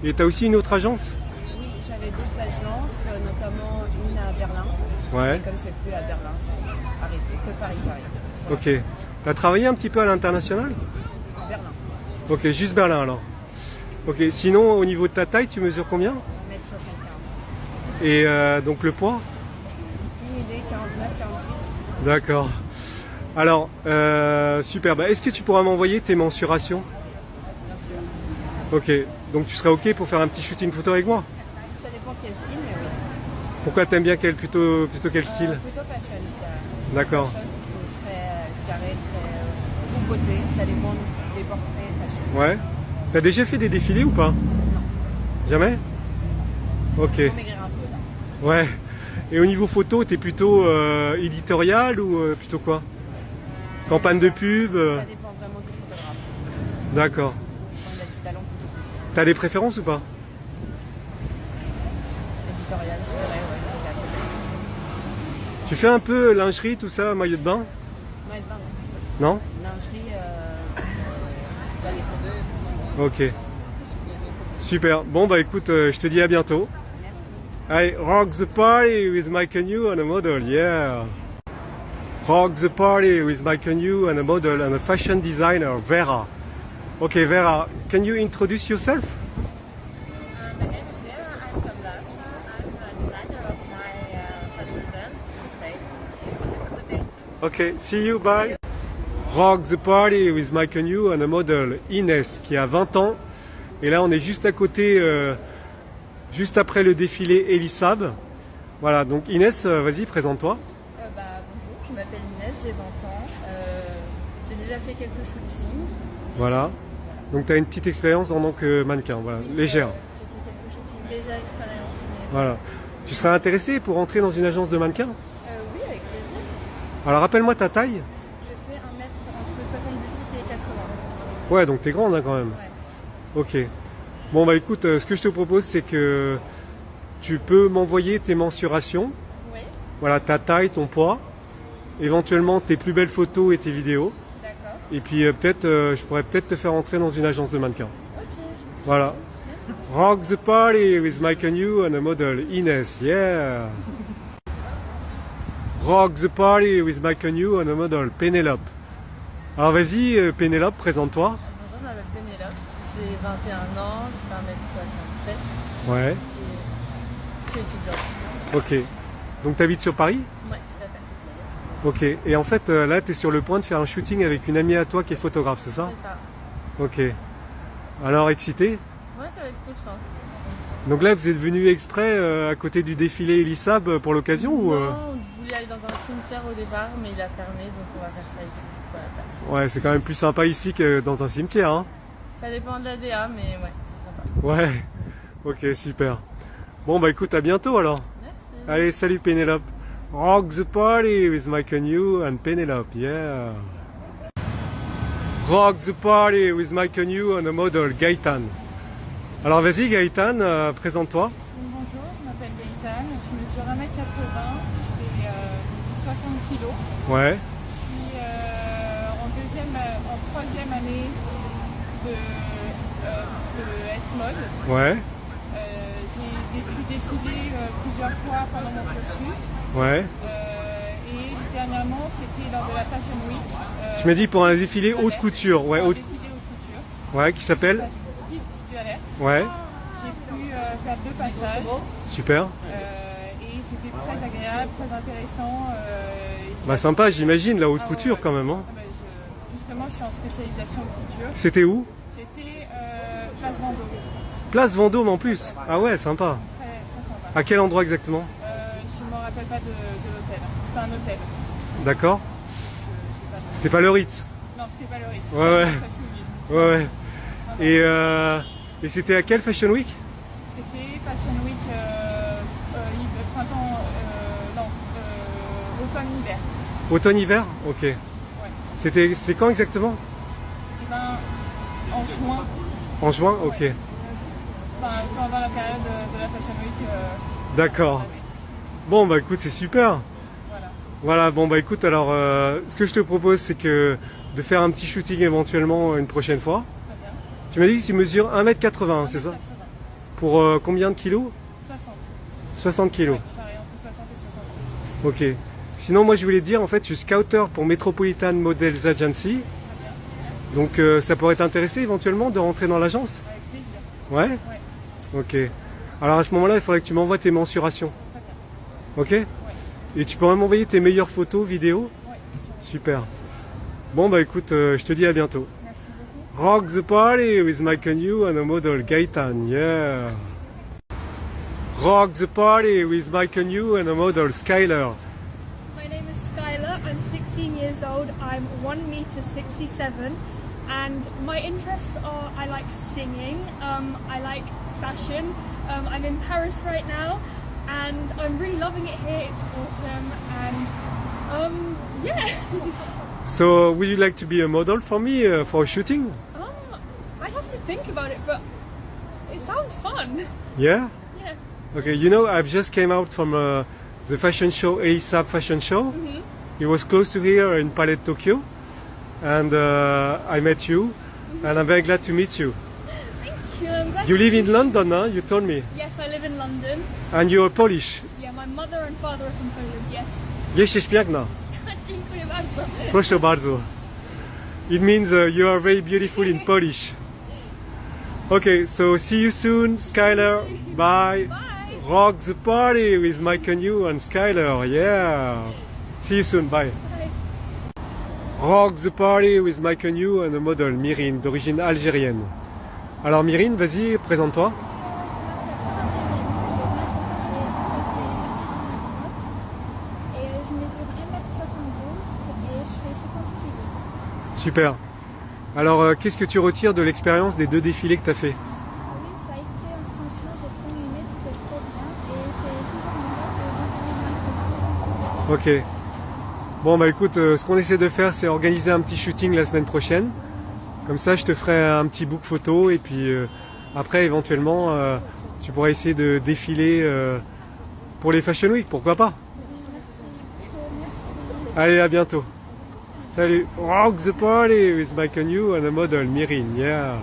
Et tu as aussi une autre agence? Oui, j'avais d'autres agences, notamment une à Berlin. Ouais. Et comme je ne suis plus à Berlin, j'ai arrêté que Paris. Ok. Tu as travaillé un petit peu à l'international? Berlin. Ok, juste Berlin alors. Ok, sinon au niveau de ta taille, tu mesures combien? 1m75. Et donc le poids? Une idée, 49, 48. D'accord. Alors, super. Est-ce que tu pourras m'envoyer tes mensurations? Bien sûr. Ok, donc tu serais ok pour faire un petit shooting photo avec moi? Ça dépend quel style, mais oui. Pourquoi t'aimes bien plutôt quel style? Plutôt fashion, je dirais. D'accord. Fashion, très carré, très beauté, ça dépend des portraits fashion. Ouais. T'as déjà fait des défilés ou pas? Non. Jamais? Ok. Faut maigrir un peu là. Ouais. Et au niveau photo, t'es plutôt éditorial ou plutôt quoi? Campagne de pub? Ça dépend vraiment du photographe. D'accord. Quand il a du talent, tout est possible. T'as des préférences ou pas? Éditorial, je dirais, ouais, c'est assez bien. Tu fais un peu lingerie, tout ça, maillot de bain? Maillot de bain, non. Lingerie, ça dépend. Ok. Super. Bon écoute, je te dis à bientôt. Merci. I rock the party with my canoe and a model, yeah. Rock the party with my canoe and a model and a fashion designer, Vera. Okay, Vera, can you introduce yourself? My name is Vera, I'm from Russia. I'm a designer of my fashion brand. Have a good day. Okay, see you, bye. Rock the party with my canoe and a model, Inès, qui a 20 ans. Et là, on est juste à côté, juste après le défilé Elisab. Voilà, donc Inès, vas-y, présente-toi. Bonjour, je m'appelle Inès, j'ai 20 ans. J'ai déjà fait quelques shootings. Voilà. Donc tu as une petite expérience en tant que mannequin, voilà, légère. J'ai fait quelques shootings, légère expérience. Mais... Voilà. Tu serais intéressé pour entrer dans une agence de mannequin? Oui, avec plaisir. Alors rappelle-moi ta taille. Je fais 1 mètre entre 78 et 80. Ouais, donc t'es grande hein, quand même. Ouais. Ok. Bon écoute, ce que je te propose c'est que tu peux m'envoyer tes mensurations. Oui. Voilà, ta taille, ton poids. Éventuellement tes plus belles photos et tes vidéos. D'accord. Et puis je pourrais peut-être te faire entrer dans une agence de mannequin. Ok. Voilà. Merci. Rock the party with my canoe and a model, Inès, yeah. Rock the party with my canoe and a model, Pénélope. Alors vas-y, Pénélope, présente-toi. Bonjour, je m'appelle Pénélope, j'ai 21 ans, je fais 1m67. Ouais. Et je suis étudiante. Ok. Donc tu habites sur Paris? Ouais, tout à fait. Ok. Et en fait, là, tu es sur le point de faire un shooting avec une amie à toi qui est photographe, c'est ça? C'est ça. Ok. Alors, excité? Ouais, ça va être cool, je pense. Donc là, vous êtes venu exprès à côté du défilé Elisab pour l'occasion ou Non, on voulait aller dans un cimetière au départ, mais il a fermé, donc on va faire ça ici, à la place. Ouais, c'est quand même plus sympa ici que dans un cimetière, hein? Ça dépend de la DA, mais ouais, c'est sympa. Ouais, ok, super. Bon, bah écoute, à bientôt alors. Merci. Allez, salut Pénélope. Rock the party with Mike and you and Pénélope, yeah. Rock the party with Mike and you and a model, Gaëtan. Alors vas-y Gaëtan, présente-toi. Bonjour, je m'appelle Gaëtan, je mesure 1m80, je fais 60 kg. Ouais. Je suis en troisième année de S-Mode. Ouais. J'ai pu défiler plusieurs fois pendant mon cursus. Ouais. Et dernièrement, c'était lors de la Fashion Week. Tu m'as dit pour un défilé haute couture. Ouais, haute couture. Ouais, qui s'appelle Ouais. J'ai pu faire 2 passages. Super. Et c'était très agréable, très intéressant. Bah sympa, j'imagine, la haute couture quand même. Hein. Justement, je suis en spécialisation de couture. C'était où? C'était Place Vendôme. Place Vendôme en plus. Ah ouais, sympa. Très sympa. À quel endroit exactement? Je ne me rappelle pas de l'hôtel. C'était un hôtel. D'accord. C'était pas le Ritz? Non, c'était pas le Ritz. Ouais, ouais. Ouais, ouais. Et c'était à quelle Fashion Week? C'était Fashion Week printemps, automne-hiver. Automne-hiver? Ok. Ouais. C'était quand exactement? Eh ben, en juin. En juin? Ok. Ouais. Enfin, pendant la période de la Fashion Week. D'accord. Bon bah écoute, c'est super. Voilà, bon bah écoute, alors ce que je te propose c'est que de faire un petit shooting éventuellement une prochaine fois. Tu m'as dit que tu mesures 1m80, c'est ça? Pour combien de kilos? 60. 60 kilos. Ouais, je varie entre 60 et 60. Ok. Sinon moi je voulais te dire, en fait je suis scouter pour Metropolitan Models Agency. Donc ça pourrait t'intéresser éventuellement de rentrer dans l'agence? Avec plaisir. Ouais? Ok. Alors à ce moment-là, il faudrait que tu m'envoies tes mensurations. Ok? Et tu pourrais m'envoyer tes meilleures photos, vidéos? Ouais. Super. Bon bah écoute, je te dis à bientôt. Merci beaucoup. Rock the party with Mike and you and a model, Gaëtan, yeah. Rock the party with Mike and you and a model, Skyler. My name is Skylar, I'm 16 years old, I'm 1m67 and my interests are, I like singing, I like fashion, I'm in Paris right now and I'm really loving it here, it's awesome and yeah. So would you like to be a model for me for shooting? I'd have to think about it, but it sounds fun. Yeah? Yeah. Okay, you know I've just came out from the fashion show, Elisab fashion show. Mm-hmm. It was close to here in Palais Tokyo and I met you and I'm very glad to meet you. Thank you, I'm glad You to live meet in London, huh? You told me. Yes, I live in London. And you're Polish. Yeah, my mother and father are from Poland, yes. Jesteś piękna. Dziękuję bardzo. Proszę bardzo. It means you are very beautiful in Polish. Okay, so see you soon, Skylar. Bye. Bye. Rock the party with Mike and you and Skylar. Yeah. See you soon. Bye. Bye. Rock the party with Mike and you and a model, Myrine, d'origine algérienne. Alors Myrine, vas-y, présente-toi. Et je mesure 1m72 et je fais 50 kg. Super. Alors, qu'est-ce que tu retires de l'expérience des 2 défilés que tu as fait? Oui, ça a été, franchement, j'ai trop aimé, c'était trop bien et c'est toujours mieux que Ok. Bon bah écoute, ce qu'on essaie de faire c'est organiser un petit shooting la semaine prochaine. Comme ça je te ferai un petit book photo et puis après éventuellement tu pourras essayer de défiler pour les Fashion Week, pourquoi pas? Allez, à bientôt. Salut. Rock the party with Mike and you and a model, Myrine, yeah.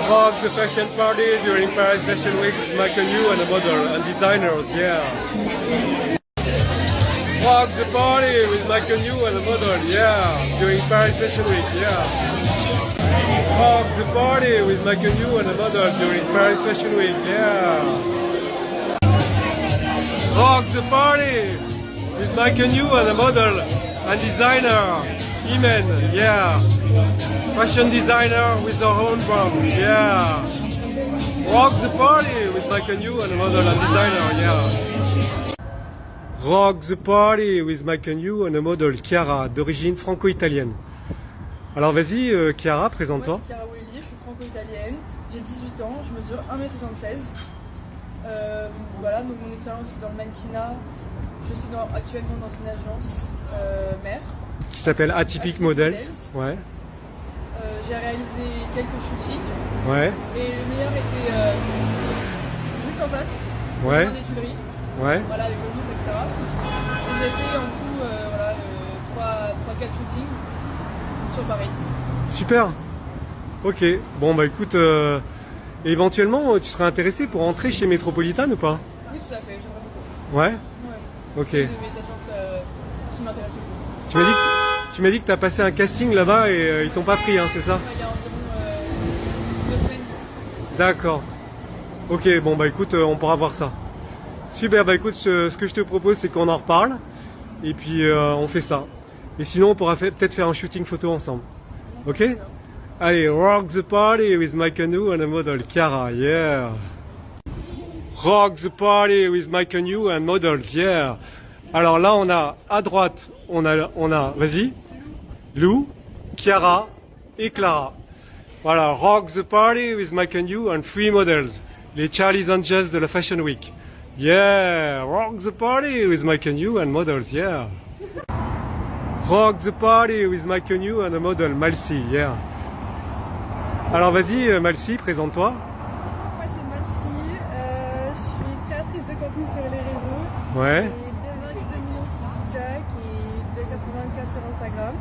Rock the fashion party during Paris Fashion Week with Mike and you and a model and designers, yeah. Rock the party with Mike and you and a model, yeah. During Paris Fashion Week, yeah. Rock the party with Mike and you and a model during Paris Fashion Week, yeah. Rock the party with Mike and you and a model and designer, Imen, yeah. Fashion designer with her own brand, yeah. Rock the party with Michael New and model and designer, yeah. Rock the party with Michael New and a model, Chiara, d'origine franco-italienne. Alors vas-y, Chiara, présente-toi. Moi, c'est Chiara Willy, je suis franco-italienne, j'ai 18 ans, je mesure 1m76. Voilà, donc mon expérience c'est dans le mannequinat. Je suis actuellement dans une agence mère. Qui s'appelle Atypic Models. Ouais. J'ai réalisé quelques shootings. Ouais. Et le meilleur était juste en face. Ouais. Dans des Tuileries. Ouais. Voilà, avec le livre, etc. Et j'ai fait en tout voilà, 3-4 shootings sur Paris. Super. Ok. Bon bah écoute, éventuellement tu serais intéressé pour entrer chez Metropolitan ou pas? Oui, tout à fait, j'aimerais beaucoup. Ouais. Ouais. Ok. C'est une de mes agences qui m'intéresse le plus. Tu m'as dit que tu as passé un casting là-bas et ils t'ont pas pris, hein, c'est ça? Il y a environ 2 semaines. D'accord. Ok, bon bah écoute, on pourra voir ça. Super, bah écoute, ce que je te propose c'est qu'on en reparle et puis on fait ça. Et sinon on pourra peut-être faire un shooting photo ensemble. Ok? Allez, rock the party with Mike New and a model, Chiara, yeah. Rock the party with Mike New and models, yeah. Alors là on a à droite, on a, vas-y, Lou, Chiara et Clara. Voilà, rock the party with Mike New and 3 models, les Charlie's Angels de la Fashion Week. Yeah, rock the party with Mike New and models, yeah. Rock the party with Mike New and a model, Malcy, yeah. Alors vas-y, Malcy, présente-toi. Moi c'est Malcy, je suis créatrice de contenu sur les réseaux. Ouais. J'ai 2,2 millions sur TikTok et 2,80K sur Instagram.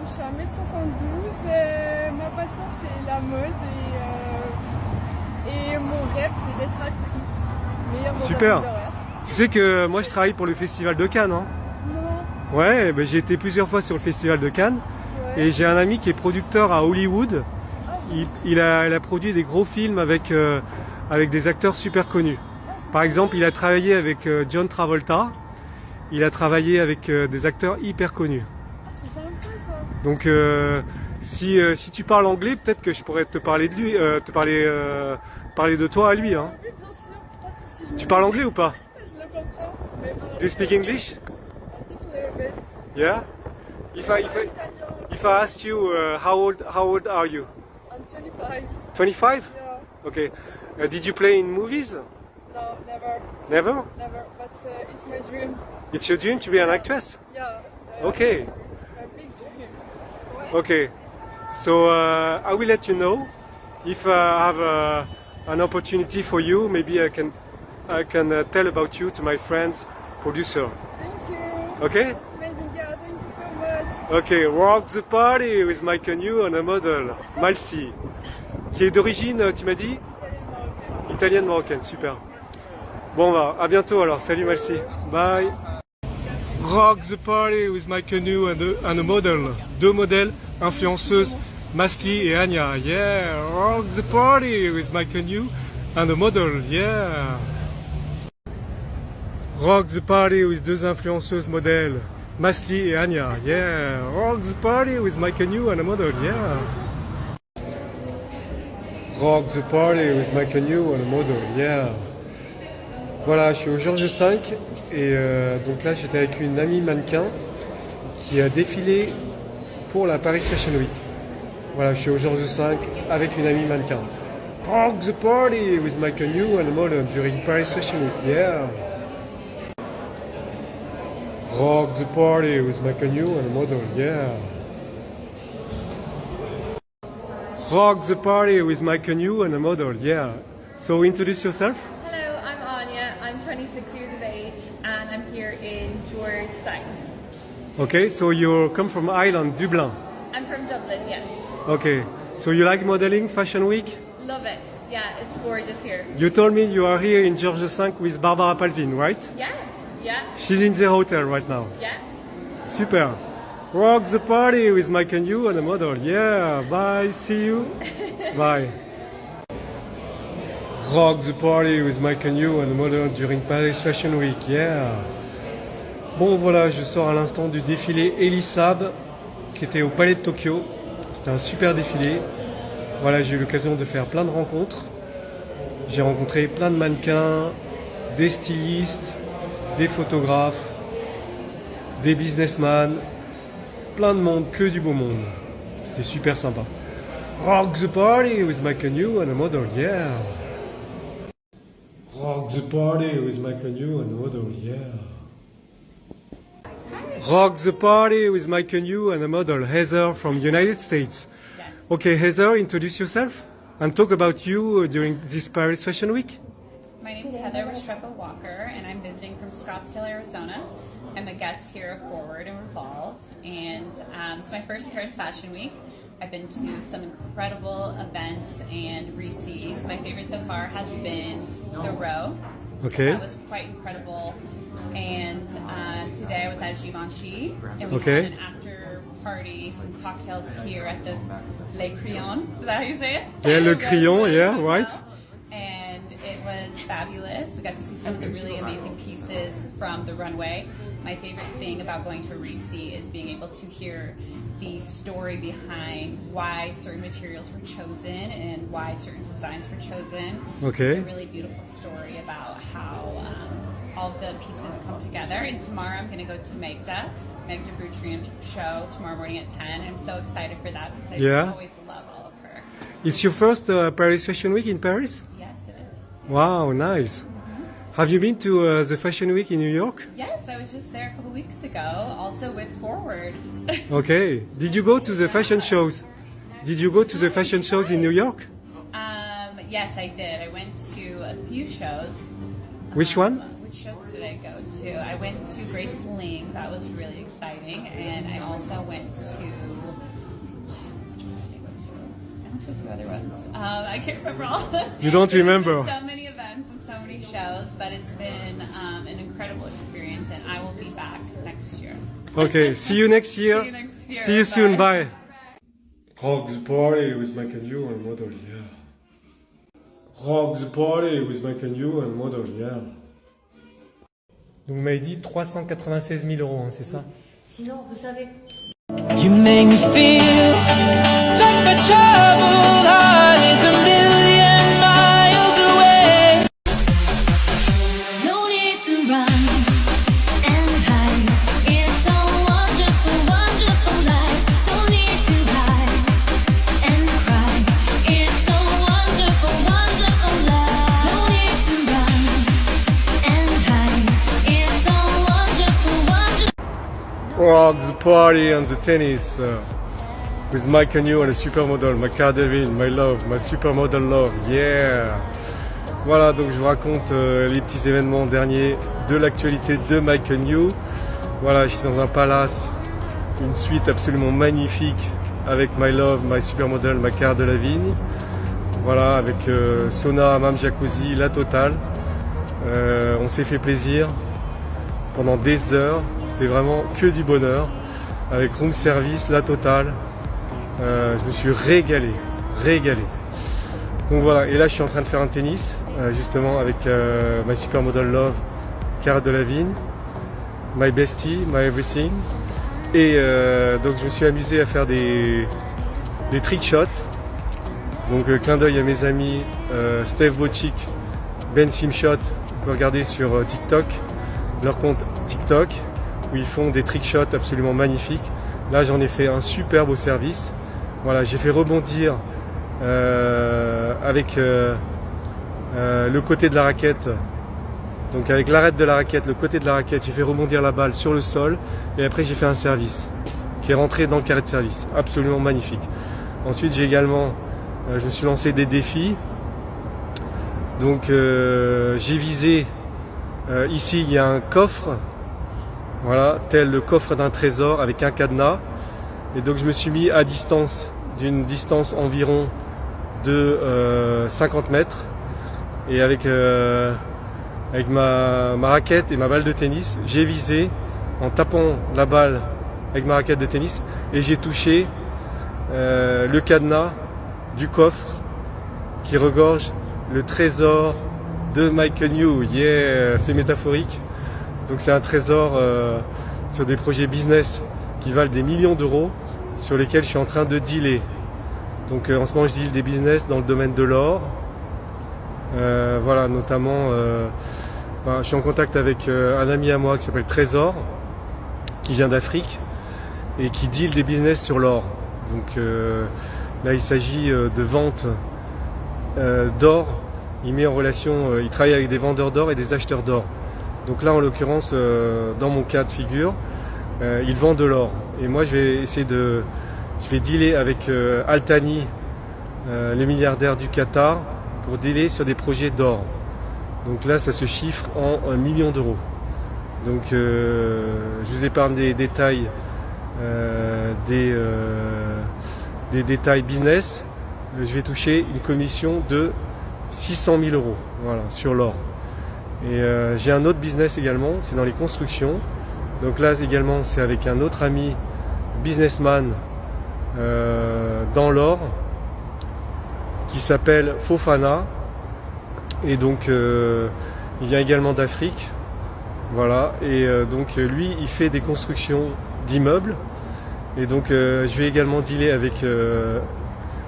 Je suis 1m72, ma passion c'est la mode et mon rêve c'est d'être actrice. Meilleure dans Super. un film d'horreur. Tu sais que moi je travaille pour le Festival de Cannes, hein. Non. Ouais, ben, j'ai été plusieurs fois sur le Festival de Cannes. Et j'ai un ami qui est producteur à Hollywood. Il a produit des gros films avec des acteurs super connus. Par exemple, il a travaillé avec John Travolta. Il a travaillé avec des acteurs hyper connus. C'est sympa ça. Donc si tu parles anglais, peut-être que je pourrais te parler de lui, parler de toi à lui. Hein. Oui, bien sûr, pas de soucis. Tu parles anglais ou pas? Je le comprends. Mais Do you speak English? just a little bit. Yeah. If I ask you how old are you? I'm 25. 25? Yeah. Okay. Did you play in movies? No, never. Never? Never, but it's my dream. It's your dream to be an actress? Yeah. Okay. It's my big dream. Okay. So I will let you know if I have an opportunity for you. Maybe I can tell about you to my friends, producer. Thank you. Okay? It's amazing. Yeah, thank you so much. Okay, rock the party with Mike New and a model, Malcy, qui est d'origine, tu m'as dit? Italienne marocaine, super. Bon bah, à bientôt alors, salut Malcy, bye. Rock the party with Mike New and a model, 2 modèles, influenceuses, Masli et Anya, yeah. Rock the party with Mike New and a model, yeah. Rock the party with 2 influenceuses modèles, Masli et Anya, yeah. Rock the party with Mike New and a model, yeah. Rock the party with Mike New and a model, yeah. Voilà, je suis au Georges V et donc là j'étais avec une amie mannequin qui a défilé pour la Paris Fashion Week. Voilà, je suis au Georges V avec une amie mannequin. Rock the party with Mike New and a model during Paris Fashion Week, yeah. Rock the party with Mike New and a model, yeah. Rock the party with Mike New and a model, yeah. So introduce yourself. Hello, I'm Anya. I'm 26 years of age and I'm here in George V. Okay, so you come from Ireland, Dublin. I'm from Dublin, yes. Okay, so you like modeling, Fashion Week? Love it. Yeah, it's gorgeous here. You told me you are here in Georges V with Barbara Palvin, right? Yes, yeah. She's in the hotel right now. Yeah. Super. Rock the party with Mike and you and a model. Yeah, bye, see you. Bye. Rock the party with Mike and you and a model during Paris Fashion Week. Yeah. Bon voilà, je sors à l'instant du défilé Elisab qui était au Palais de Tokyo. C'était un super défilé. Voilà, j'ai eu l'occasion de faire plein de rencontres. J'ai rencontré plein de mannequins, des stylistes, des photographes, des businessmen, plein de monde, que du beau monde. C'était super sympa. Rock the party with Mike and you and a model, yeah. Rock the party with Mike and you and a model, yeah. Rock the party with Mike and you and a model, Heather from United States. Yes. Okay, Heather, introduce yourself and talk about you during this Paris Fashion Week. My name is Heather Restrepo Walker, and I'm visiting from Scottsdale, Arizona. I'm a guest here of Forward and Revolve, and it's my first Paris Fashion Week. I've been to some incredible events and Reese's. My favorite so far has been the Row. Okay. That was quite incredible. And today I was at Givenchy, and we Okay. had an after party, some cocktails here at the Le Crayon. Is that how you say it? Yeah, Le Crayon, yeah, right. And it was fabulous. We got to see some of the really amazing pieces from the runway. My favorite thing about going to Reese's is being able to hear the story behind why certain materials were chosen and why certain designs were chosen. Okay. It's a really beautiful story about how all the pieces come together. And tomorrow I'm going to go to Magda Butrium show tomorrow morning at 10. I'm so excited for that because I Yeah. just always love all of her. It's your first Paris Fashion Week in Paris? Yes, it is. Wow, nice. Have you been to the Fashion Week in New York? Yes, I was just there a couple weeks ago, also with Forward. Okay. Did you go to the fashion shows? Did you go to the fashion shows in New York? Yes, I did. I went to a few shows. Which one? Which shows did I go to? I went to Grace Ling. That was really exciting. And I also went to... Which ones did I go to? I went to a few other ones. I can't remember all of them. You don't remember? There's so many events and so many shows, but it's been an incredible experience, and I will be back next year. Okay, see you next year. See you next year. See you soon, Bye. bye. Rock the party with Mike and you and model, yeah. Rock the party with Mike and you and model, yeah. Donc vous m'avez dit 396 000 €, hein, c'est ça? Sinon, vous savez. You make me feel like my troubled heart is a million miles away. No need to run and hide. It's a wonderful, wonderful life. No need to hide and cry. It's a wonderful, wonderful life. No need to run and hide. It's a wonderful, wonderful. Rock the party and the tennis with Mike and you and a supermodel, my Cara Delevingne, my love, my supermodel love, yeah. Voilà, donc je vous raconte les petits événements derniers de l'actualité de Mike and you. Voilà, je suis dans un palace, une suite absolument magnifique avec my love, my supermodel, ma Cara Delevingne. Voilà, avec sauna, hammam, jacuzzi, la totale. On s'est fait plaisir pendant des heures. C'était vraiment que du bonheur, avec room service, la totale. Je me suis régalé. Donc voilà, et là je suis en train de faire un tennis, justement avec my supermodel love, Cara Delevingne, my bestie, my everything. Et donc je me suis amusé à faire des trick shots. Donc clin d'œil à mes amis Steph Bochik, Ben Simshot, vous pouvez regarder sur TikTok, leur compte TikTok, où ils font des trick shots absolument magnifiques. Là j'en ai fait un super beau service. Voilà, j'ai fait rebondir avec le côté de la raquette. Donc avec l'arête de la raquette, le côté de la raquette, j'ai fait rebondir la balle sur le sol. Et après j'ai fait un service qui est rentré dans le carré de service. Absolument magnifique. Ensuite j'ai également, je me suis lancé des défis. Donc j'ai visé, ici il y a un coffre. Voilà, tel le coffre d'un trésor avec un cadenas. Et donc je me suis mis à distance, d'une distance environ de 50 mètres. Et avec ma raquette et ma balle de tennis, j'ai visé en tapant la balle avec ma raquette de tennis. Et j'ai touché le cadenas du coffre qui regorge le trésor de Mike and you. Yeah, c'est métaphorique. Donc c'est un trésor sur des projets business qui valent des millions d'euros. sur lesquels je suis en train de dealer. Donc en ce moment je deal des business dans le domaine de l'or. Voilà, notamment je suis en contact avec un ami à moi qui s'appelle Trésor, qui vient d'Afrique et qui deal des business sur l'or. Donc là il s'agit de vente d'or. Il met en relation, il travaille avec des vendeurs d'or et des acheteurs d'or. Donc là en l'occurrence, dans mon cas de figure, il vend de l'or. Et moi je vais dealer avec Al-Thani, le milliardaire du Qatar, pour dealer sur des projets d'or. Donc là ça se chiffre en 1 million d'euros. Donc je vous épargne des détails, des détails business. Je vais toucher une commission de 600 000 euros, voilà, sur l'or. Et j'ai un autre business également, c'est dans les constructions. Donc là également c'est avec un autre ami businessman dans l'or qui s'appelle Fofana. Et donc il vient également d'Afrique. Voilà, et donc lui il fait des constructions d'immeubles. Et donc je vais également dealer avec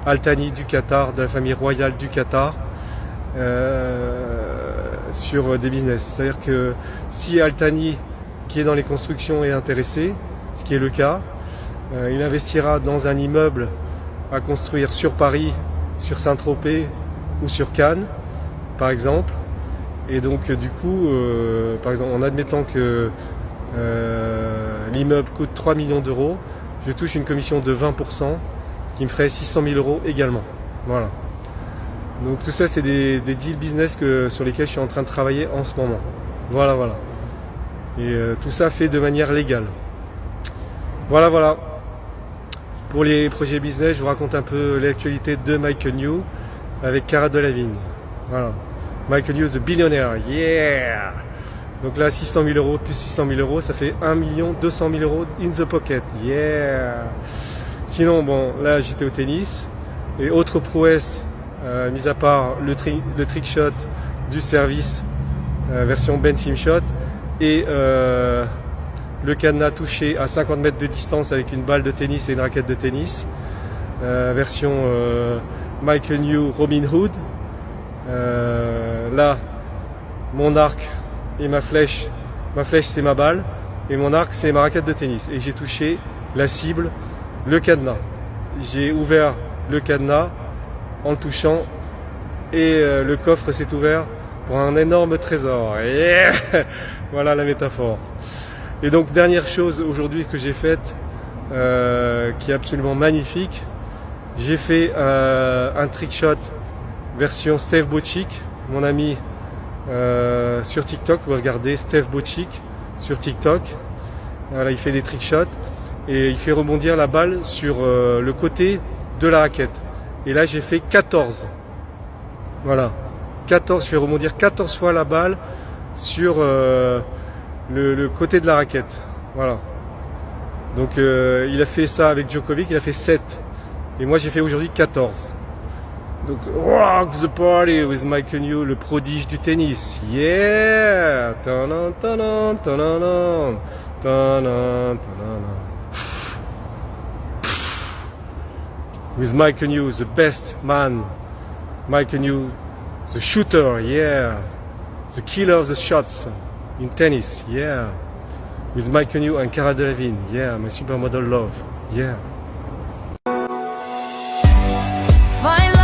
Al-Thani du Qatar, de la famille royale du Qatar, sur des business. C'est-à-dire que si Al-Thani, qui est dans les constructions, est intéressé, ce qui est le cas, il investira dans un immeuble à construire sur Paris, sur Saint-Tropez ou sur Cannes, par exemple. Et donc du coup, par exemple, en admettant que l'immeuble coûte 3 millions d'euros, je touche une commission de 20%, ce qui me ferait 600 000 euros également. Voilà. Donc tout ça c'est des deals business sur lesquels je suis en train de travailler en ce moment. Voilà, voilà. Et tout ça fait de manière légale. Voilà, voilà. Pour les projets business, je vous raconte un peu l'actualité de Michael New avec Cara Delevingne. Voilà. Michael New, the billionaire. Yeah! Donc là, 600 000 euros plus 600 000 euros, ça fait 1 200 000 euros in the pocket. Yeah! Sinon, bon, là, j'étais au tennis. Et autre prouesse, mis à part le trick shot du service, version Ben Sim Shot, et le cadenas touché à 50 mètres de distance avec une balle de tennis et une raquette de tennis, version Michael New Robin Hood. Là, mon arc et ma flèche c'est ma balle, et mon arc c'est ma raquette de tennis. Et j'ai touché la cible, le cadenas. J'ai ouvert le cadenas en le touchant, et le coffre s'est ouvert pour un énorme trésor. Yeah. Voilà la métaphore. Et donc dernière chose aujourd'hui que j'ai faite, qui est absolument magnifique, j'ai fait un trick shot version Steve Bochik, mon ami sur TikTok. Vous regardez Steve Bochik sur TikTok. Voilà, il fait des trick shots et il fait rebondir la balle sur le côté de la raquette. Et là j'ai fait 14. Voilà, 14. Je fais rebondir 14 fois la balle sur le côté de la raquette. Voilà. Donc il a fait ça avec Djokovic, il a fait 7. Et moi j'ai fait aujourd'hui 14. Donc rock the party with Michael New, le prodige du tennis. Yeah! Ta-nan, ta-nan, ta-nan, ta-nan, ta-nan. With Michael New, the best man. Michael New, the shooter, yeah. The killer of the shots in tennis, yeah. With Michael New and Cara Delevingne, yeah. My supermodel love, yeah. Finally